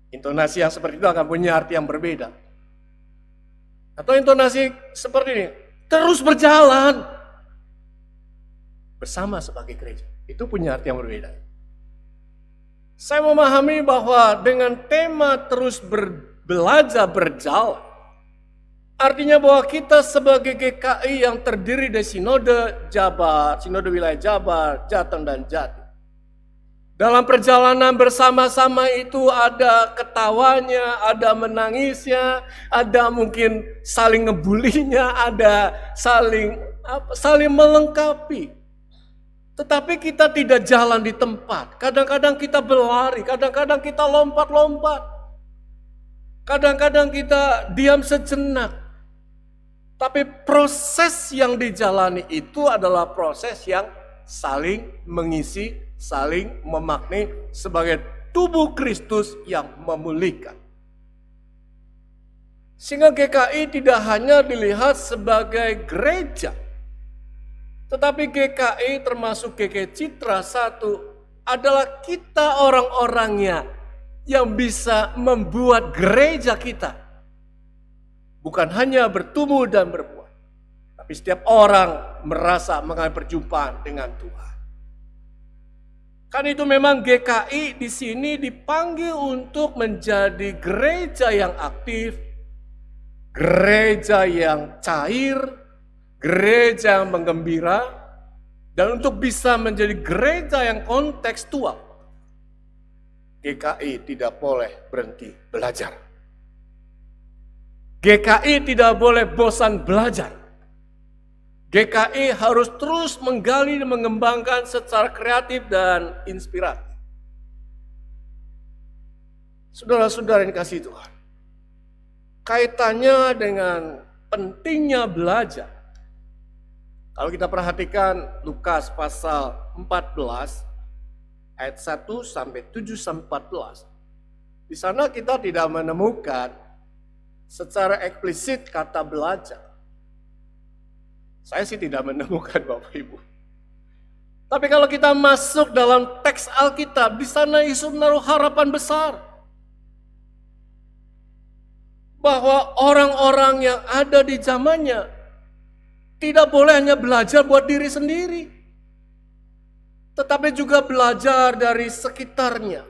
intonasi yang seperti itu akan punya arti yang berbeda. Atau intonasi seperti ini, terus berjalan bersama sebagai gereja, itu punya arti yang berbeda. Saya memahami bahwa dengan tema terus belajar berjalan, artinya bahwa kita sebagai GKI yang terdiri dari Sinode Jabar, Sinode Wilayah Jabar, Jateng dan Jatim. Dalam perjalanan bersama-sama itu ada ketawanya, ada menangisnya, ada mungkin saling ngebulinya, ada saling melengkapi. Tetapi kita tidak jalan di tempat. Kadang-kadang kita berlari, kadang-kadang kita lompat-lompat. Kadang-kadang kita diam sejenak. Tapi proses yang dijalani itu adalah proses yang saling mengisi, saling memaknai sebagai tubuh Kristus yang memulihkan. Sehingga GKI tidak hanya dilihat sebagai gereja, tetapi GKI termasuk GKI Citra 1 adalah kita orang-orangnya yang bisa membuat gereja kita bukan hanya bertumbuh dan berbuah, tapi setiap orang merasa mengalami perjumpaan dengan Tuhan. Kan itu memang GKI di sini dipanggil untuk menjadi gereja yang aktif, gereja yang cair, gereja yang menggembira, Dan untuk bisa menjadi gereja yang kontekstual, GKI tidak boleh berhenti belajar. GKI tidak boleh bosan belajar. GKI harus terus menggali dan mengembangkan secara kreatif dan inspiratif. Saudara-saudara yang kasih Tuhan, kaitannya dengan pentingnya belajar. Kalau kita perhatikan Lukas pasal 14 ayat 1 sampai 7 sampai 14. Di sana kita tidak menemukan secara eksplisit kata belajar. Saya sih tidak menemukan Bapak Ibu. Tapi kalau kita masuk dalam teks Alkitab, di sana Yesus menaruh harapan besar. Bahwa orang-orang yang ada di zamannya tidak boleh hanya belajar buat diri sendiri, tetapi juga belajar dari sekitarnya.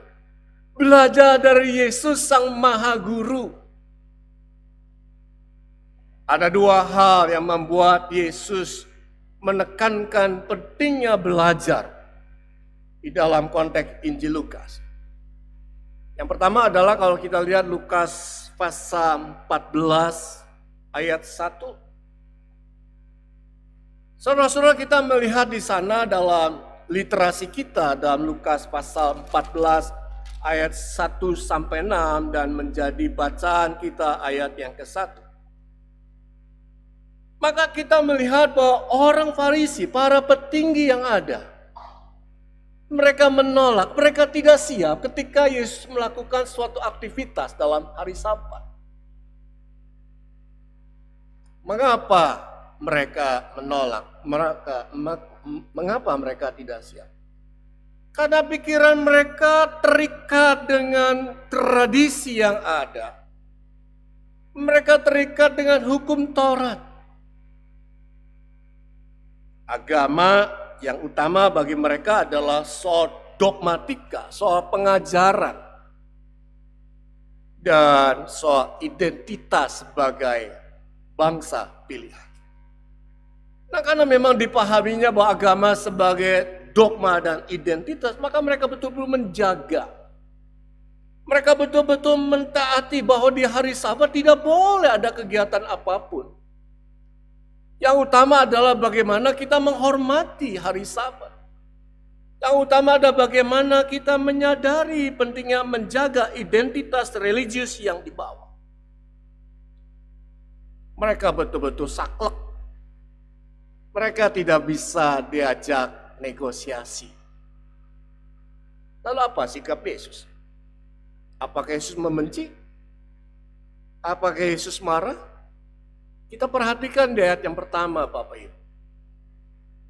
Belajar dari Yesus Sang Maha Guru. Ada dua hal yang membuat Yesus menekankan pentingnya belajar di dalam konteks Injil Lukas. Yang pertama adalah kalau kita lihat Lukas pasal 14 ayat 1. Saudara-saudara, kita melihat di sana dalam literasi kita dalam Lukas pasal 14 ayat 1 sampai 6 dan menjadi bacaan kita ayat yang ke-1. Maka kita melihat bahwa orang Farisi, para petinggi yang ada, mereka menolak, mereka tidak siap ketika Yesus melakukan suatu aktivitas dalam hari Sabat. Mengapa mereka menolak? Mengapa mereka tidak siap? Karena pikiran mereka terikat dengan tradisi yang ada. Mereka terikat dengan hukum Taurat. Agama yang utama bagi mereka adalah soal dogmatika, soal pengajaran, dan soal identitas sebagai bangsa pilihan. Nah, karena memang dipahaminya bahwa agama sebagai dogma dan identitas, maka mereka betul-betul menjaga. Mereka betul-betul mentaati bahwa di hari Sabat tidak boleh ada kegiatan apapun. Yang utama adalah bagaimana kita menghormati hari Sabat. Yang utama adalah bagaimana kita menyadari pentingnya menjaga identitas religius yang dibawa. Mereka betul-betul saklek. Mereka tidak bisa diajak negosiasi. Lalu apa sikap Yesus? Apakah Yesus membenci? Apakah Yesus marah? Kita perhatikan di ayat yang pertama, Bapak Ibu.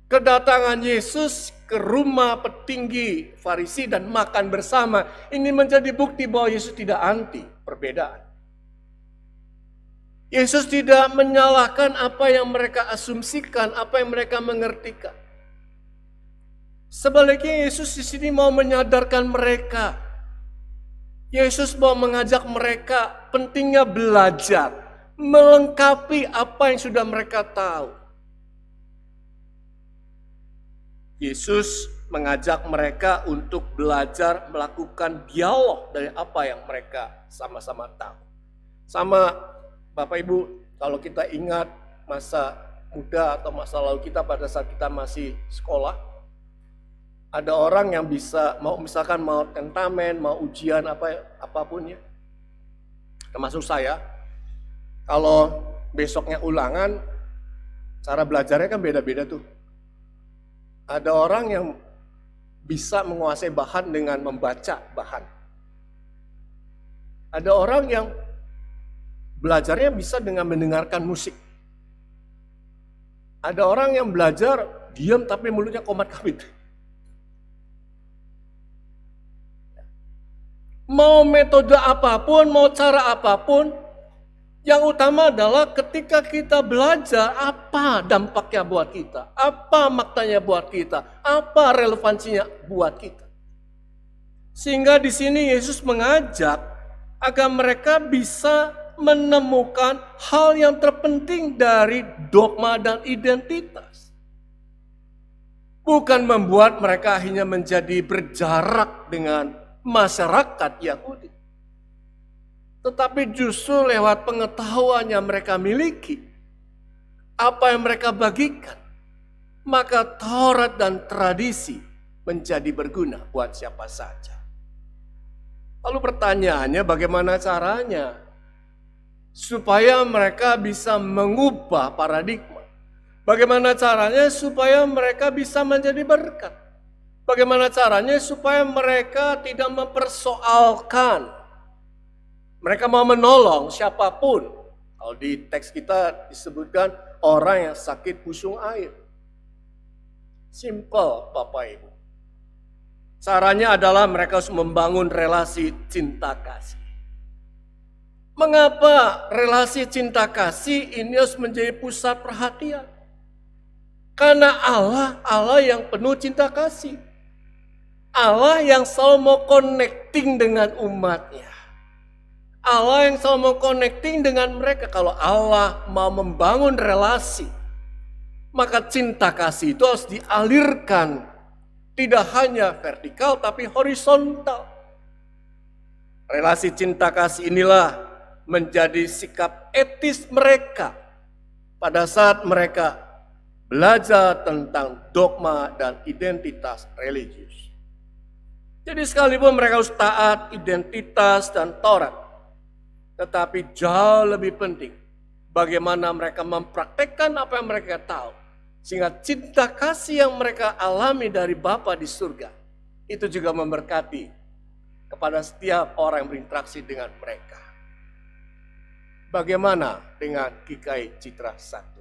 Kedatangan Yesus ke rumah petinggi Farisi dan makan bersama. Ini menjadi bukti bahwa Yesus tidak anti perbedaan. Yesus tidak menyalahkan apa yang mereka asumsikan, apa yang mereka mengertikan. Sebaliknya Yesus di sini mau menyadarkan mereka. Yesus mau mengajak mereka pentingnya belajar, melengkapi apa yang sudah mereka tahu. Yesus mengajak mereka untuk belajar melakukan dialog dari apa yang mereka sama-sama tahu. Sama Bapak Ibu, kalau kita ingat masa muda atau masa lalu kita pada saat kita masih sekolah, ada orang yang bisa misalkan mau tentamen, mau ujian apapun ya. Termasuk saya. Kalau besoknya ulangan, cara belajarnya kan beda-beda tuh. Ada orang yang bisa menguasai bahan dengan membaca bahan. Ada orang yang belajarnya bisa dengan mendengarkan musik. Ada orang yang belajar diam tapi mulutnya komat-kamit. Mau metode apapun, mau cara apapun, yang utama adalah ketika kita belajar apa dampaknya buat kita, apa maknanya buat kita, apa relevansinya buat kita. Sehingga di sini Yesus mengajak agar mereka bisa menemukan hal yang terpenting dari dogma dan identitas. bukan membuat mereka hanya menjadi berjarak dengan masyarakat Yahudi, tetapi justru lewat pengetahuan yang mereka miliki, apa yang mereka bagikan, maka Taurat dan tradisi menjadi berguna buat siapa saja. Lalu pertanyaannya, bagaimana caranya supaya mereka bisa mengubah paradigma? Bagaimana caranya supaya mereka bisa menjadi berkat? Bagaimana caranya supaya mereka tidak mempersoalkan? Mereka mau menolong siapapun. Kalau di teks kita disebutkan orang yang sakit busung air. Simple, Bapak Ibu. Caranya adalah mereka harus membangun relasi cinta kasih. Mengapa relasi cinta kasih ini harus menjadi pusat perhatian? Karena Allah yang penuh cinta kasih. Allah yang selalu mau connecting dengan umatnya. Allah yang selalu mau connecting dengan mereka. Kalau Allah mau membangun relasi, maka cinta kasih itu harus dialirkan. Tidak hanya vertikal tapi horizontal. Relasi cinta kasih inilah menjadi sikap etis mereka pada saat mereka belajar tentang dogma dan identitas religius. Jadi sekalipun mereka harus taat identitas dan Taurat, tetapi jauh lebih penting bagaimana mereka mempraktekkan apa yang mereka tahu. Sehingga cinta kasih yang mereka alami dari Bapa di surga, itu juga memberkati kepada setiap orang yang berinteraksi dengan mereka. Bagaimana dengan GKI Citra 1?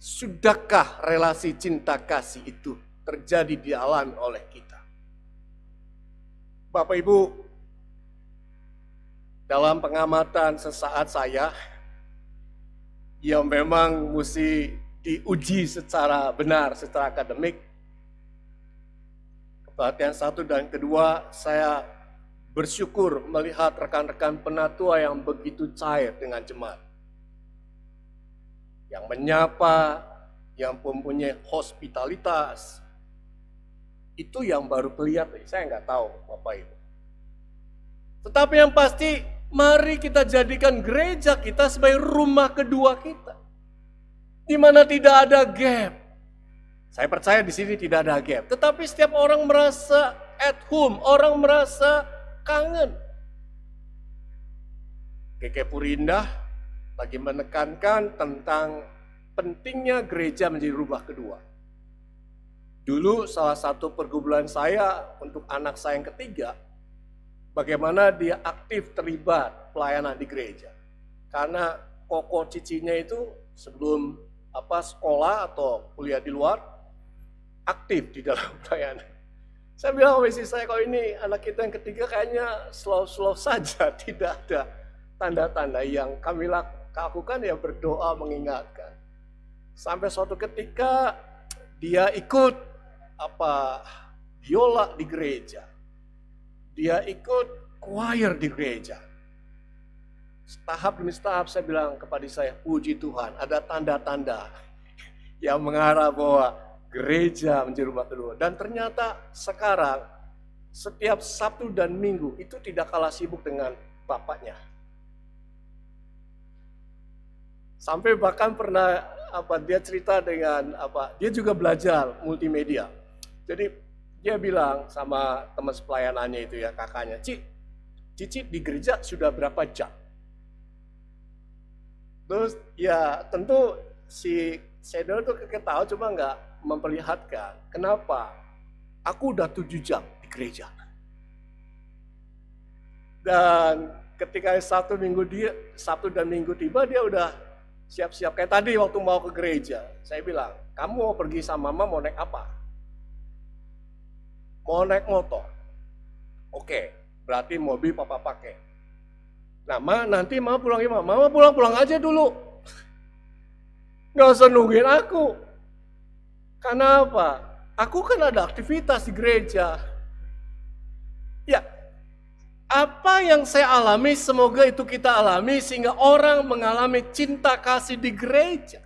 Sudahkah relasi cinta kasih itu terjadi di dialami oleh kita? Bapak Ibu, dalam pengamatan sesaat saya, yang memang mesti diuji secara benar, secara akademik. Perhatian satu dan kedua, saya bersyukur melihat rekan-rekan penatua yang begitu cair dengan jemaat. Yang menyapa, yang mempunyai hospitalitas. Itu yang baru kelihatan, saya nggak tahu Bapak Ibu. Tetapi yang pasti, mari kita jadikan gereja kita sebagai rumah kedua kita. Di mana tidak ada gap. Saya percaya di sini tidak ada gap. Tetapi setiap orang merasa at home, orang merasa kangen. GK Purindah lagi menekankan tentang pentingnya gereja menjadi rumah kedua. Dulu salah satu pergumulan saya untuk anak saya yang ketiga, bagaimana dia aktif terlibat pelayanan di gereja. Karena koko cicinya itu sebelum sekolah atau kuliah di luar, aktif di dalam pelayanan. Saya bilang sama istri saya, kalau ini anak kita yang ketiga kayaknya slow-slow saja, tidak ada tanda-tanda. Yang kami lakukan ya berdoa mengingatkan. Sampai suatu ketika dia ikut biola di gereja. Dia ikut choir di gereja. Tahap demi tahap saya bilang kepada saya, puji Tuhan, ada tanda-tanda yang mengarah bahwa gereja menjadi rumah kedua. Dan ternyata sekarang setiap Sabtu dan Minggu itu tidak kalah sibuk dengan bapaknya. Sampai bahkan pernah dia cerita dengan dia juga belajar multimedia. Jadi dia bilang sama teman pelayanannya itu ya, kakaknya, Cici di gereja sudah berapa jam? Terus ya tentu si Shadow tuh ketawa cuma nggak memperlihatkan. Kenapa? Aku udah 7 jam di gereja. Dan ketika Sabtu dan Minggu tiba, dia udah siap-siap. Kayak tadi waktu mau ke gereja, saya bilang, kamu mau pergi sama mama mau naik apa? Mau naik motor. Oke, berarti mobil papa pakai. Nah, nanti mama pulang gimana? Mama pulang aja dulu. Gak usah nungguin aku. Karena apa? Aku kan ada aktivitas di gereja. Ya, apa yang saya alami, semoga itu kita alami sehingga orang mengalami cinta kasih di gereja.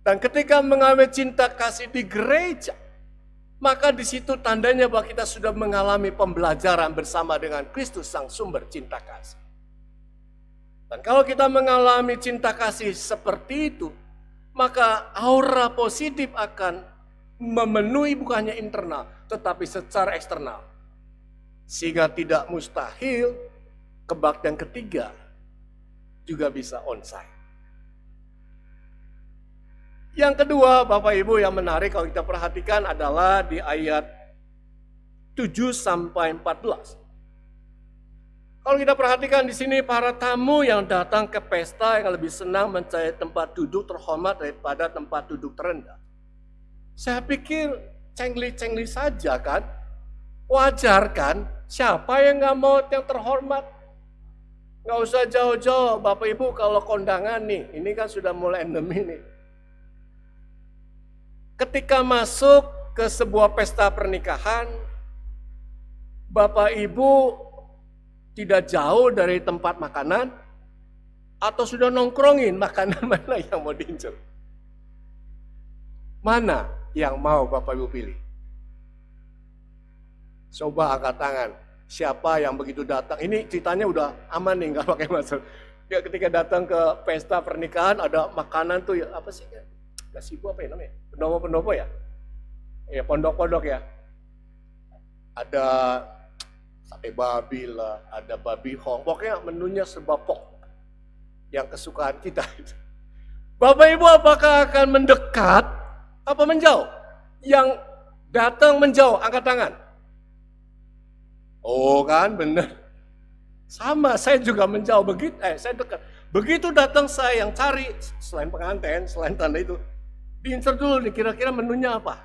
Dan ketika mengalami cinta kasih di gereja, maka di situ tandanya bahwa kita sudah mengalami pembelajaran bersama dengan Kristus sang sumber cinta kasih. Dan kalau kita mengalami cinta kasih seperti itu, maka aura positif akan memenuhi bukannya internal, tetapi secara eksternal. Sehingga tidak mustahil kebaktian ketiga juga bisa onsite. Yang kedua, Bapak Ibu, yang menarik kalau kita perhatikan adalah di ayat 7 sampai 14. Kalau kita perhatikan di sini para tamu yang datang ke pesta yang lebih senang mencari tempat duduk terhormat daripada tempat duduk terendah. Saya pikir cengli-cengli saja kan? Wajar kan? Siapa yang nggak mau yang terhormat? Nggak usah jauh-jauh, Bapak Ibu, kalau kondangan nih, ini kan sudah mulai endemi nih. Ketika masuk ke sebuah pesta pernikahan, Bapak Ibu tidak jauh dari tempat makanan, atau sudah nongkrongin makanan mana yang mau diincar? Mana yang mau Bapak Ibu pilih? Coba angkat tangan. Siapa yang begitu datang? Ini ceritanya udah aman nih, nggak pakai masker. Ya, ketika datang ke pesta pernikahan ada makanan tuh ya apa sih? Gasibu apa ya namanya? Pendopo-pendopo ya? Ya pondok-pondok ya. Ada sate babi lah, ada babi hong. Pokoknya menunya serba pok. Yang kesukaan kita. Bapak Ibu apakah akan mendekat apa menjauh? Yang datang menjauh, angkat tangan. Oh kan, benar. Sama, saya juga menjauh begitu. Saya dekat. Begitu datang saya yang cari selain pengantin, selain tanda itu, diinsert dulu nih kira-kira menunya apa.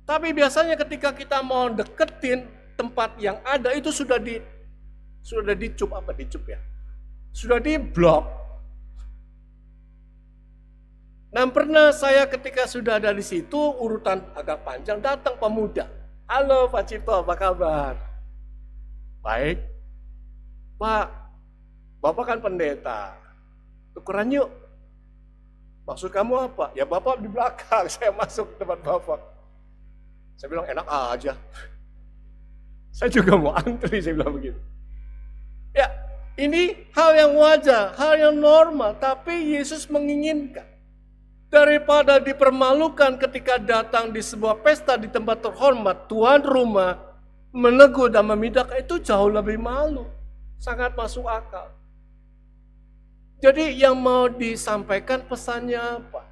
Tapi biasanya ketika kita mau deketin tempat yang ada itu sudah dicup apa dicup ya, sudah diblok. Dan pernah saya ketika sudah ada di situ urutan agak panjang datang pemuda. Halo Pak Cipto, apa kabar? Baik. Pak, Bapak kan pendeta. Tukeran yuk. Maksud kamu apa? Ya Bapak di belakang, saya masuk ke tempat Bapak. Saya bilang enak aja. Saya juga mau antri, saya bilang begitu. Ya, ini hal yang wajar, hal yang normal. Tapi Yesus menginginkan. Daripada dipermalukan ketika datang di sebuah pesta di tempat terhormat, tuan rumah menegur dan memindahkan itu jauh lebih malu. Sangat masuk akal. Jadi yang mau disampaikan pesannya apa?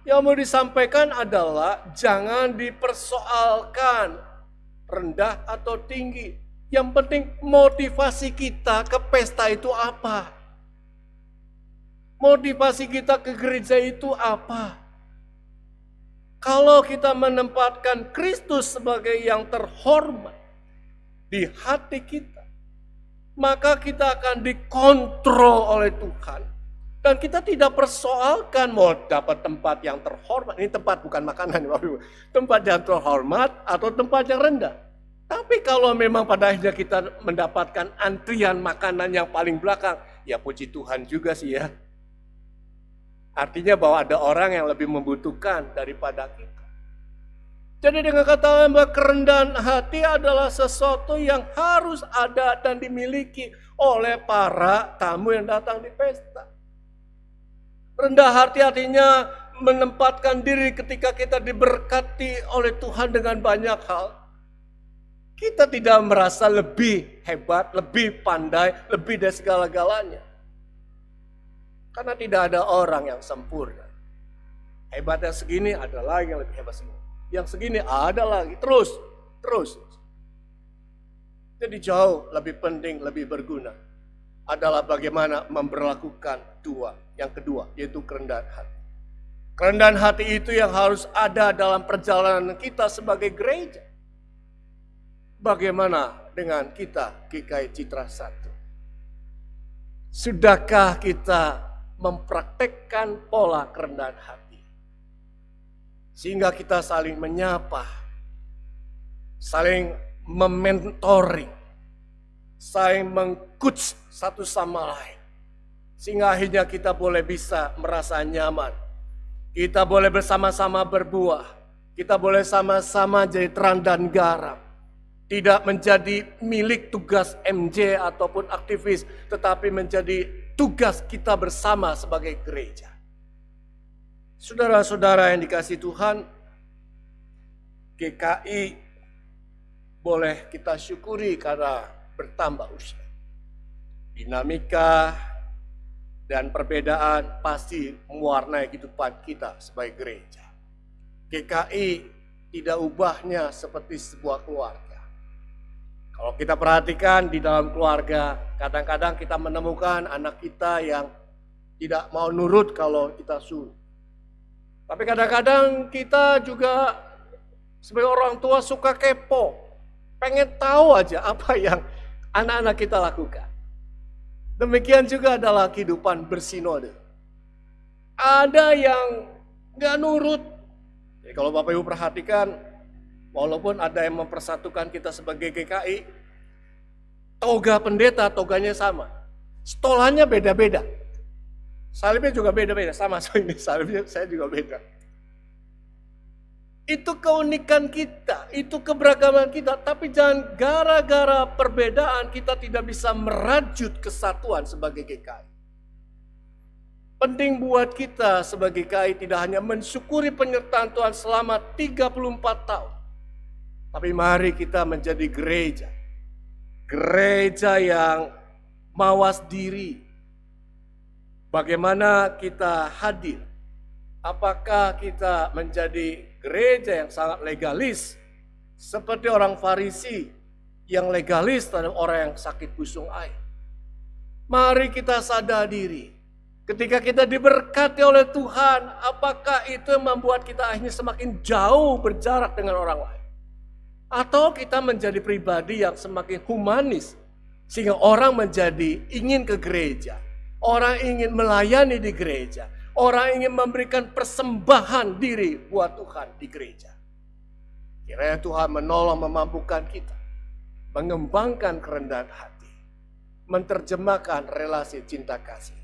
Yang mau disampaikan adalah jangan dipersoalkan rendah atau tinggi. Yang penting motivasi kita ke pesta itu apa? Motivasi kita ke gereja itu apa? Kalau kita menempatkan Kristus sebagai yang terhormat di hati kita, maka kita akan dikontrol oleh Tuhan. Dan kita tidak persoalkan mau dapat tempat yang terhormat. Ini tempat bukan makanan, tempat yang terhormat atau tempat yang rendah. Tapi kalau memang pada akhirnya kita mendapatkan antrian makanan yang paling belakang, ya puji Tuhan juga sih ya. Artinya bahwa ada orang yang lebih membutuhkan daripada kita. Jadi dengan kata lain bahwa kerendahan hati adalah sesuatu yang harus ada dan dimiliki oleh para tamu yang datang di pesta. Rendah hati artinya menempatkan diri ketika kita diberkati oleh Tuhan dengan banyak hal. Kita tidak merasa lebih hebat, lebih pandai, lebih dari segala-galanya. Karena tidak ada orang yang sempurna. Hebatnya segini, ada lagi yang lebih hebat segini. Yang segini ada lagi, terus. Jadi jauh lebih penting, lebih berguna adalah bagaimana memperlakukan dua. Yang kedua, yaitu kerendahan hati. Kerendahan hati itu yang harus ada dalam perjalanan kita sebagai gereja. Bagaimana dengan kita GKI Citra 1? Sudahkah kita mempraktekkan pola kerendahan hati? Sehingga kita saling menyapa, saling mementoring, saling meng-coach satu sama lain. Sehingga akhirnya kita boleh bisa merasa nyaman Kita boleh bersama-sama berbuah. Kita boleh sama-sama jadi terang dan garam. Tidak menjadi milik tugas MJ ataupun aktivis, tetapi menjadi tugas kita bersama sebagai gereja. Saudara-saudara yang dikasihi Tuhan, GKI boleh kita syukuri karena bertambah usia. Dinamika dan perbedaan pasti mewarnai kehidupan kita sebagai gereja. GKI tidak ubahnya seperti sebuah keluarga. Kalau kita perhatikan di dalam keluarga, kadang-kadang kita menemukan anak kita yang tidak mau nurut kalau kita suruh. Tapi kadang-kadang kita juga sebagai orang tua suka kepo, pengen tahu aja apa yang anak-anak kita lakukan. Demikian juga adalah kehidupan bersinode. Ada yang gak nurut. Jadi kalau Bapak Ibu perhatikan, walaupun ada yang mempersatukan kita sebagai GKI, toga pendeta toganya sama. Stolannya beda-beda. Salibnya juga beda-beda, sama ini salibnya saya juga beda. Itu keunikan kita, itu keberagaman kita, tapi jangan gara-gara perbedaan kita tidak bisa merajut kesatuan sebagai GKI. Penting buat kita sebagai GKI tidak hanya mensyukuri penyertaan Tuhan selama 34 tahun. Tapi mari kita menjadi gereja. Gereja yang mawas diri. Bagaimana kita hadir? Apakah kita menjadi gereja yang sangat legalis? Seperti orang Farisi yang legalis terhadap orang yang sakit busung air. Mari kita sadar diri. Ketika kita diberkati oleh Tuhan, apakah itu membuat kita akhirnya semakin jauh berjarak dengan orang lain? Atau kita menjadi pribadi yang semakin humanis, sehingga orang menjadi ingin ke gereja. Orang ingin melayani di gereja. Orang ingin memberikan persembahan diri buat Tuhan di gereja. Kiranya Tuhan menolong memampukan kita. Mengembangkan kerendahan hati. Menerjemahkan relasi cinta kasih.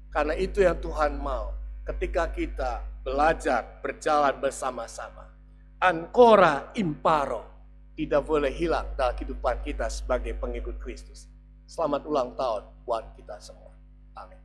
Karena itu yang Tuhan mau ketika kita belajar berjalan bersama-sama. Ancora imparo tidak boleh hilang dalam kehidupan kita sebagai pengikut Kristus. Selamat ulang tahun buat kita semua. Amin.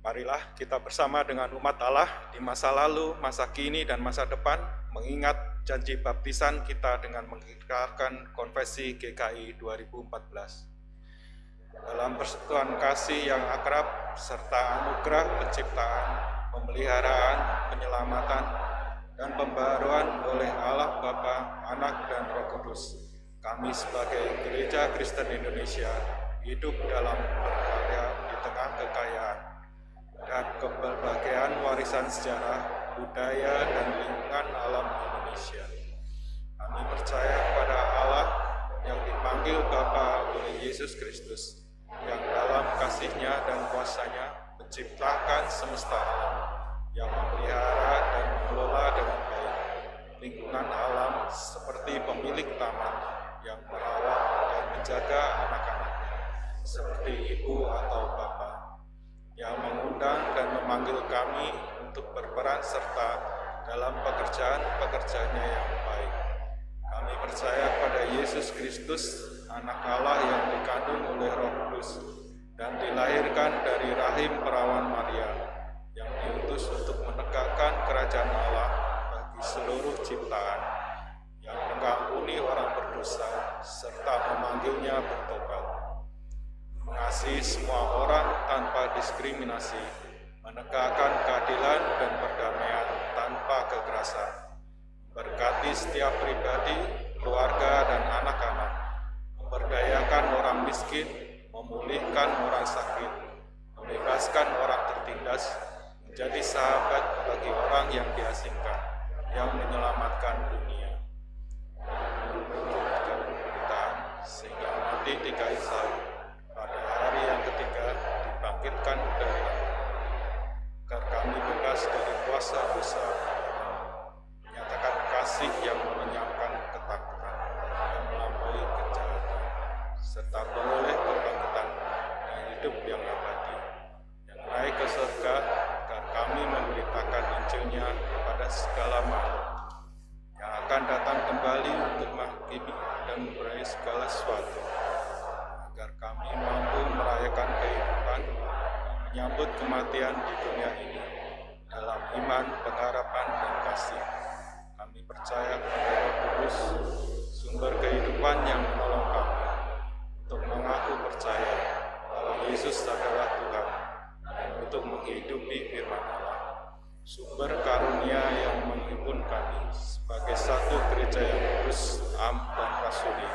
Marilah kita bersama dengan umat Allah di masa lalu, masa kini, dan masa depan mengingat janji baptisan kita dengan mengikrarkan konfesi GKI 2014. Dalam persekutuan kasih yang akrab serta anugerah penciptaan, pemeliharaan, penyelamatan, dan pembaruan oleh Allah Bapa, Anak, dan Roh Kudus, kami sebagai Gereja Kristen Indonesia hidup dalam berkarya di tengah kekayaan dan keberbahagiaan warisan sejarah, budaya, dan lingkungan alam Indonesia. Kami percaya kepada Allah yang dipanggil Bapa oleh Yesus Kristus, yang dalam kasih-Nya dan kuasa-Nya menciptakan semesta alam, yang memelihara dan mengelola dengan baik lingkungan alam seperti pemilik taman yang merawat dan menjaga anak-anaknya, seperti ibu atau bapak, yang mengundang dan memanggil kami untuk berperan serta dalam pekerjaan-pekerjaannya yang baik. Kami percaya pada Yesus Kristus, Anak Allah yang dikandung oleh Roh Kudus dan dilahirkan dari rahim perawan Maria, yang diutus untuk menegakkan kerajaan Allah bagi seluruh ciptaan, yang mengampuni orang berdosa serta memanggilnya bertobat, mengasihi semua orang tanpa diskriminasi, menegakkan keadilan dan perdamaian tanpa kekerasan, berkati setiap pribadi, keluarga, dan anak-anak, memberdayakan orang miskin, memulihkan orang sakit, membebaskan orang tertindas, menjadi sahabat bagi orang yang diasingkan, yang menyelamatkan dunia, sehingga mati di kayu salib, pada hari yang ketiga dibangkitkan dari agar kami bebas dari kuasa dosa, menyatakan kasih yang melenyapkan ketakutan, yang melampaui kejahatan, serta beroleh kebangkitan dan hidup yang abadi, yang naik ke surga agar kami memberitakan Injil-Nya kepada segala makhluk, yang akan datang kembali untuk menghakimi dan membenahi segala sesuatu, agar kami mampu merayakan kehidupan dan menyambut kematian di dunia ini dalam iman, pengharapan, dan kasih. Kami percaya kepada Roh Kudus, sumber kehidupan yang menolong kami untuk mengaku percaya bahwa Yesus adalah Tuhan dan untuk menghidupi firman Allah, sumber karunia yang menghimpun kami sebagai satu gereja yang kudus, am, dan rasuli,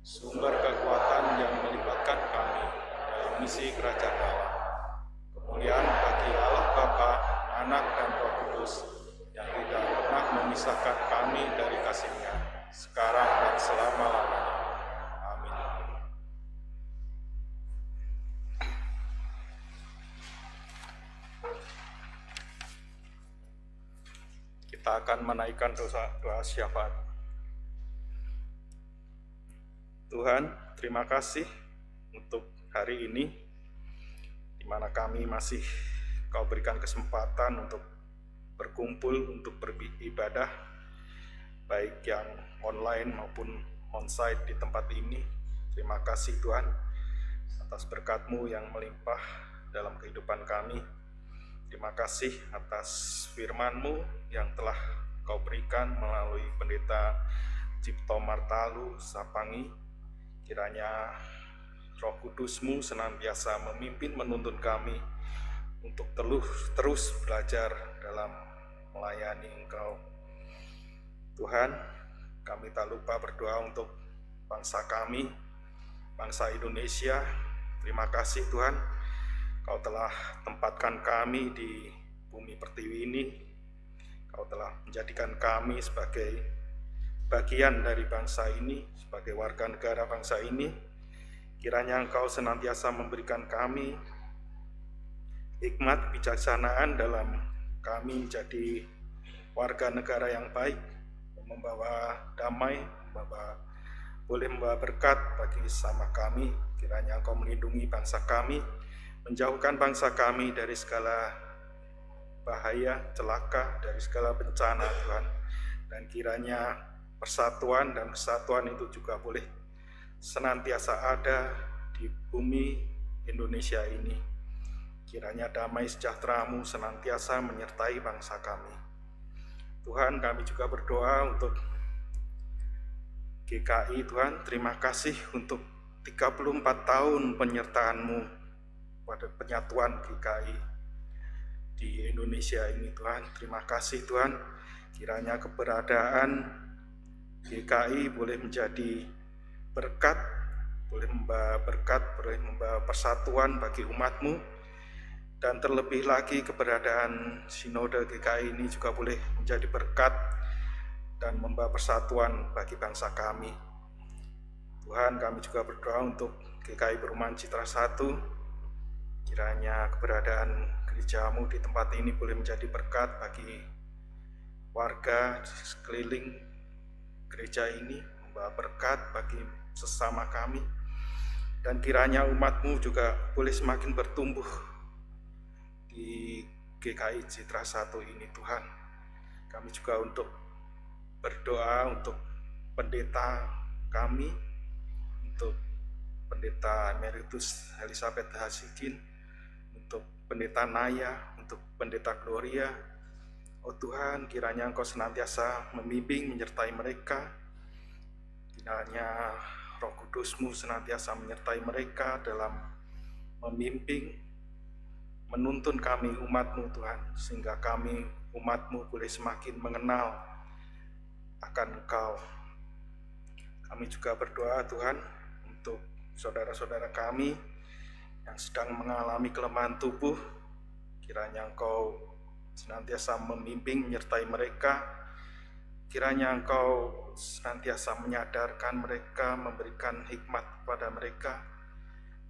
sumber kekuatan yang melibatkan kami dalam misi kerajaan Allah, kemuliaan bagi Allah Bapa, Anak, dan Roh Kudus yang tidak pernah memisahkan kami dari kasih-Nya sekarang dan selama-lamanya. Amin. Kita akan menaikkan doa syafaat. Tuhan, terima kasih untuk hari ini, di mana kami masih Kau berikan kesempatan untuk berkumpul, untuk beribadah, baik yang online maupun onsite di tempat ini. Terima kasih Tuhan atas berkat-Mu yang melimpah dalam kehidupan kami. Terima kasih atas firman-Mu yang telah Kau berikan melalui Pendeta Cipto Martalu Sapangi. Kiranya Roh Kudus-Mu senantiasa memimpin menuntun kami untuk terus belajar dalam melayani Engkau. Tuhan, kami tak lupa berdoa untuk bangsa kami, bangsa Indonesia. Terima kasih Tuhan, Kau telah tempatkan kami di bumi pertiwi ini. Kau telah menjadikan kami sebagai bagian dari bangsa ini, sebagai warga negara bangsa ini. Kiranya Engkau senantiasa memberikan kami hikmat bijaksanaan dalam kami menjadi warga negara yang baik, membawa damai, boleh membawa berkat bagi sesama kami. Kiranya Engkau melindungi bangsa kami, menjauhkan bangsa kami dari segala bahaya, celaka, dari segala bencana Tuhan. Dan kiranya persatuan dan kesatuan itu juga boleh senantiasa ada di bumi Indonesia ini. Kiranya damai sejahtera-Mu senantiasa menyertai bangsa kami. Tuhan, kami juga berdoa untuk GKI. Tuhan, terima kasih untuk 34 tahun penyertaan-Mu pada penyatuan GKI di Indonesia ini. Tuhan, terima kasih Tuhan. Kiranya keberadaan GKI boleh menjadi berkat, boleh membawa berkat, boleh membawa persatuan bagi umat-Mu. Dan terlebih lagi keberadaan Sinode GKI ini juga boleh menjadi berkat dan membawa persatuan bagi bangsa kami. Tuhan, kami juga berdoa untuk GKI Perumahan Citra 1. Kiranya keberadaan gereja-Mu di tempat ini boleh menjadi berkat bagi warga sekeliling gereja ini, membawa berkat bagi sesama kami. Dan kiranya umat-Mu juga boleh semakin bertumbuh di GKI Citra 1 ini. Tuhan, kami juga untuk berdoa untuk pendeta kami, untuk pendeta Emeritus Elizabeth Hasikin, untuk pendeta Naya, untuk pendeta Gloria. Oh Tuhan, kiranya Engkau senantiasa membimbing menyertai mereka. Kiranya Roh Kudus-Mu senantiasa menyertai mereka dalam membimbing, menuntun kami umat-Mu Tuhan, sehingga kami umat-Mu boleh semakin mengenal akan Engkau. Kami juga berdoa Tuhan untuk saudara-saudara kami yang sedang mengalami kelemahan tubuh. Kiranya Engkau senantiasa membimbing menyertai mereka. Kiranya Engkau senantiasa menyadarkan mereka, memberikan hikmat kepada mereka,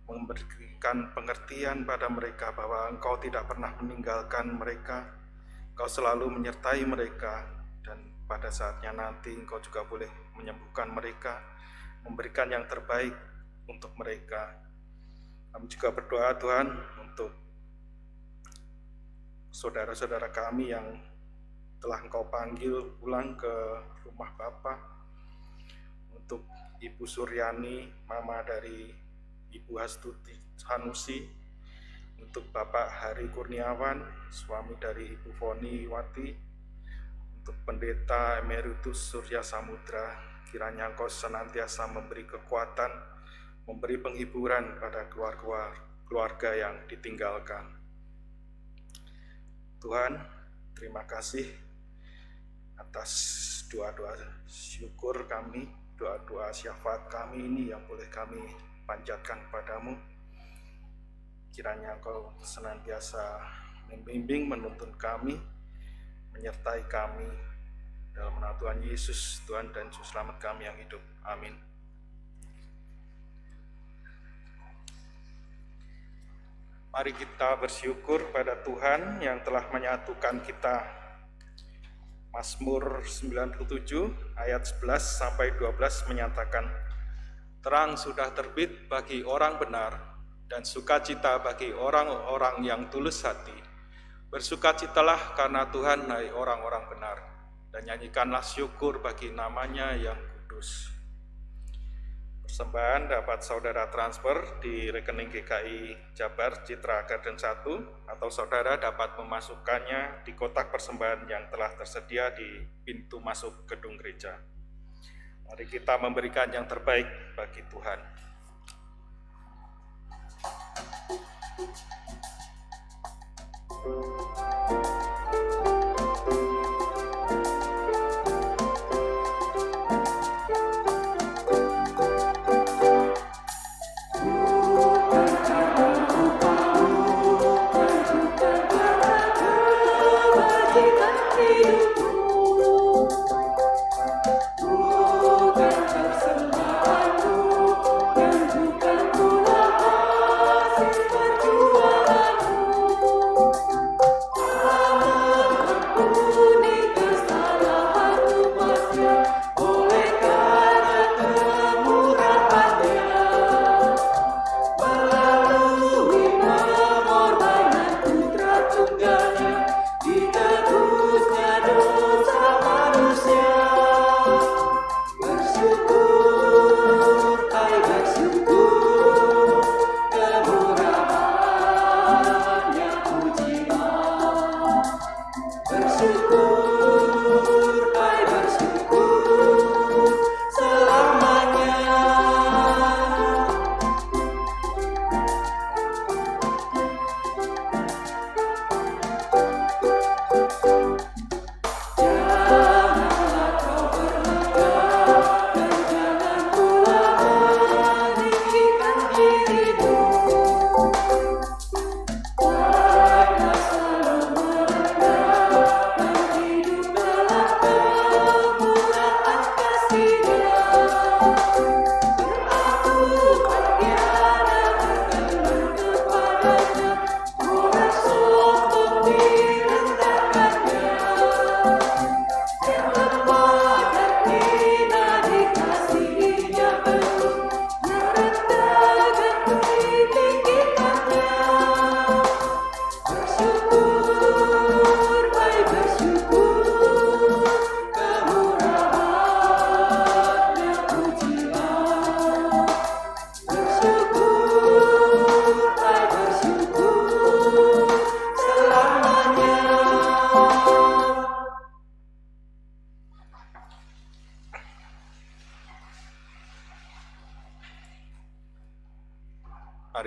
memberikan pengertian pada mereka bahwa Engkau tidak pernah meninggalkan mereka, Engkau selalu menyertai mereka, dan pada saatnya nanti Engkau juga boleh menyembuhkan mereka, memberikan yang terbaik untuk mereka. Kami juga berdoa Tuhan untuk saudara-saudara kami yang telah Engkau panggil pulang ke rumah Bapa, untuk Ibu Suryani, mama dari Ibu Astuti Sanusi, untuk Bapak Hari Kurniawan, suami dari Ibu Foni Wati, untuk Pendeta Emeritus Surya Samudra. Kiranya Engkau senantiasa memberi kekuatan, memberi penghiburan pada keluarga yang ditinggalkan. Tuhan, terima kasih atas doa-doa syukur kami, doa-doa syafaat kami ini yang boleh kami panjatkan padamu. Kiranya Engkau senantiasa membimbing, menuntun kami, menyertai kami dalam nama Tuhan Yesus, Tuhan dan Juru Selamat kami yang hidup. Amin. Mari kita bersyukur pada Tuhan yang telah menyatukan kita. Mazmur 97 ayat 11 sampai 12 menyatakan, terang sudah terbit bagi orang benar, dan sukacita bagi orang-orang yang tulus hati. Bersukacitalah karena Tuhan, hai orang-orang benar, dan nyanyikanlah syukur bagi namanya yang kudus. Persembahan dapat saudara transfer di rekening GKI Jabar Citra Garden 1, atau saudara dapat memasukkannya di kotak persembahan yang telah tersedia di pintu masuk gedung gereja. Mari kita memberikan yang terbaik bagi Tuhan.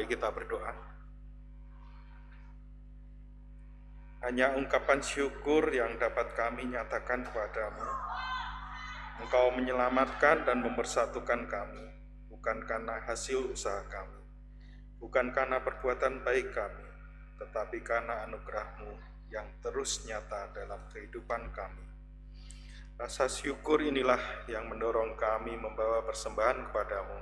Mari kita berdoa. Hanya ungkapan syukur yang dapat kami nyatakan kepadamu. Engkau menyelamatkan dan mempersatukan kami, bukan karena hasil usaha kami, bukan karena perbuatan baik kami, tetapi karena anugerah-Mu yang terus nyata dalam kehidupan kami. Rasa syukur inilah yang mendorong kami membawa persembahan kepadamu.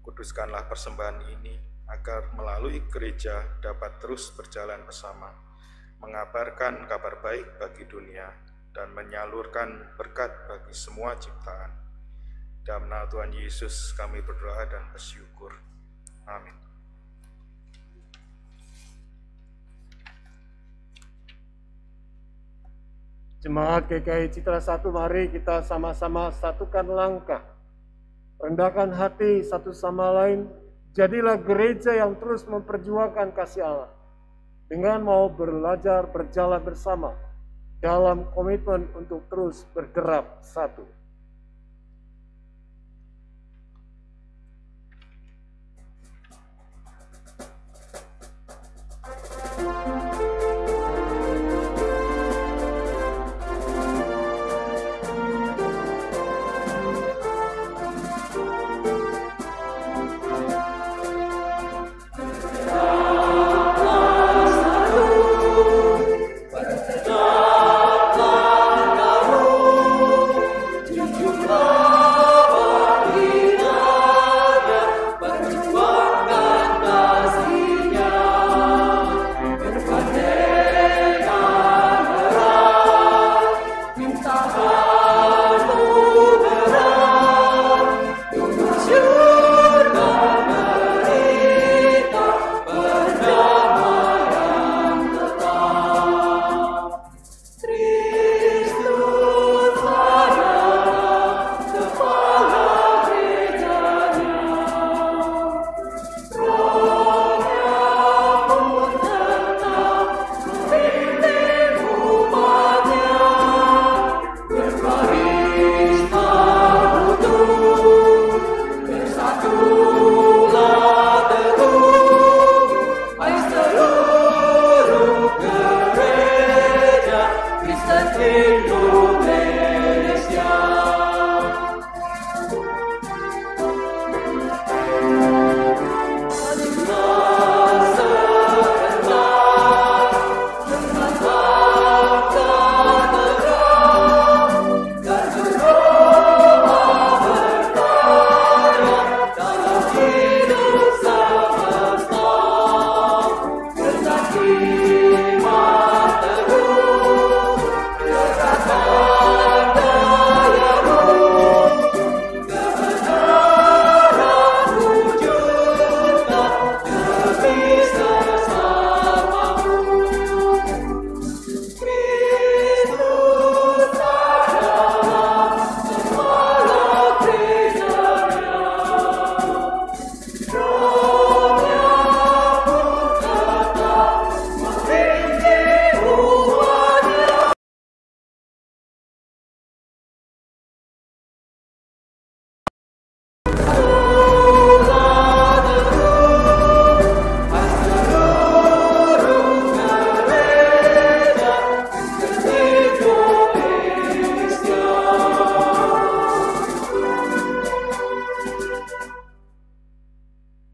Kuduskanlah persembahan ini agar melalui gereja dapat terus berjalan bersama, mengabarkan kabar baik bagi dunia dan menyalurkan berkat bagi semua ciptaan. Dalam nama Tuhan Yesus kami berdoa dan bersyukur. Amin.
Jemaat GKI Citra 1, mari kita sama-sama satukan langkah. Rendahkan hati satu sama lain, jadilah gereja yang terus memperjuangkan kasih Allah. Dengan mau belajar berjalan bersama dalam komitmen untuk terus berderap satu.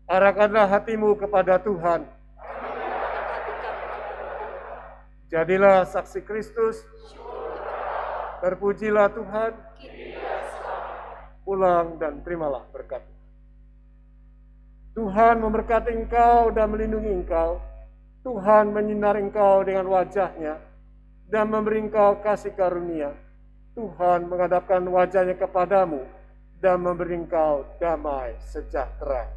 Arahkanlah hatimu kepada Tuhan. Jadilah saksi Kristus. Terpujilah Tuhan. Pulang dan terimalah berkat. Tuhan memberkati engkau dan melindungi engkau. Tuhan menyinari engkau dengan wajah-Nya dan memberi engkau kasih karunia. Tuhan menghadapkan wajah-Nya kepadamu dan memberi engkau damai sejahtera.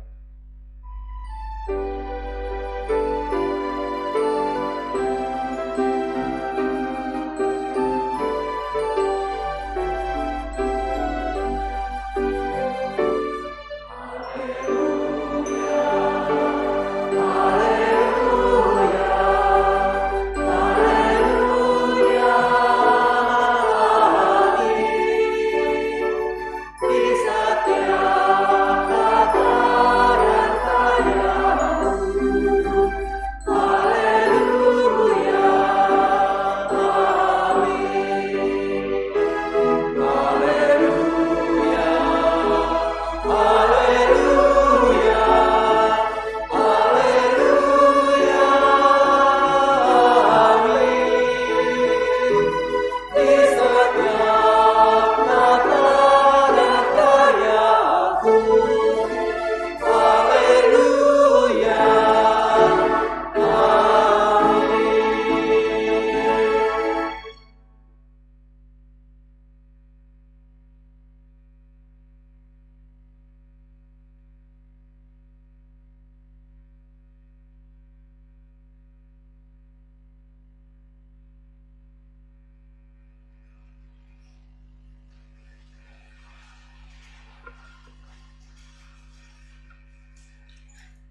Di setiap kata dan karya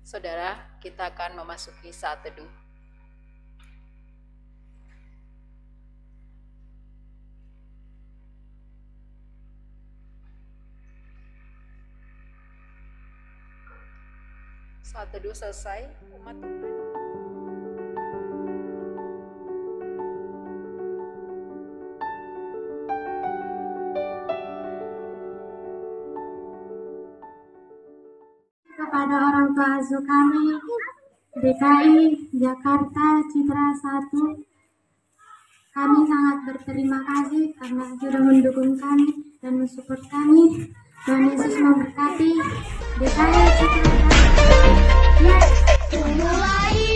Saudara, kita akan memasuki saat teduh. Saat teduh selesai, umat Tuhan.
Kepada orang tua asuh kami, DKI Jakarta Citra 1, kami sangat berterima kasih karena sudah mendukung kami dan mensupport kami. Tuhan Yesus memberkati DKI Citra 1.
Mulai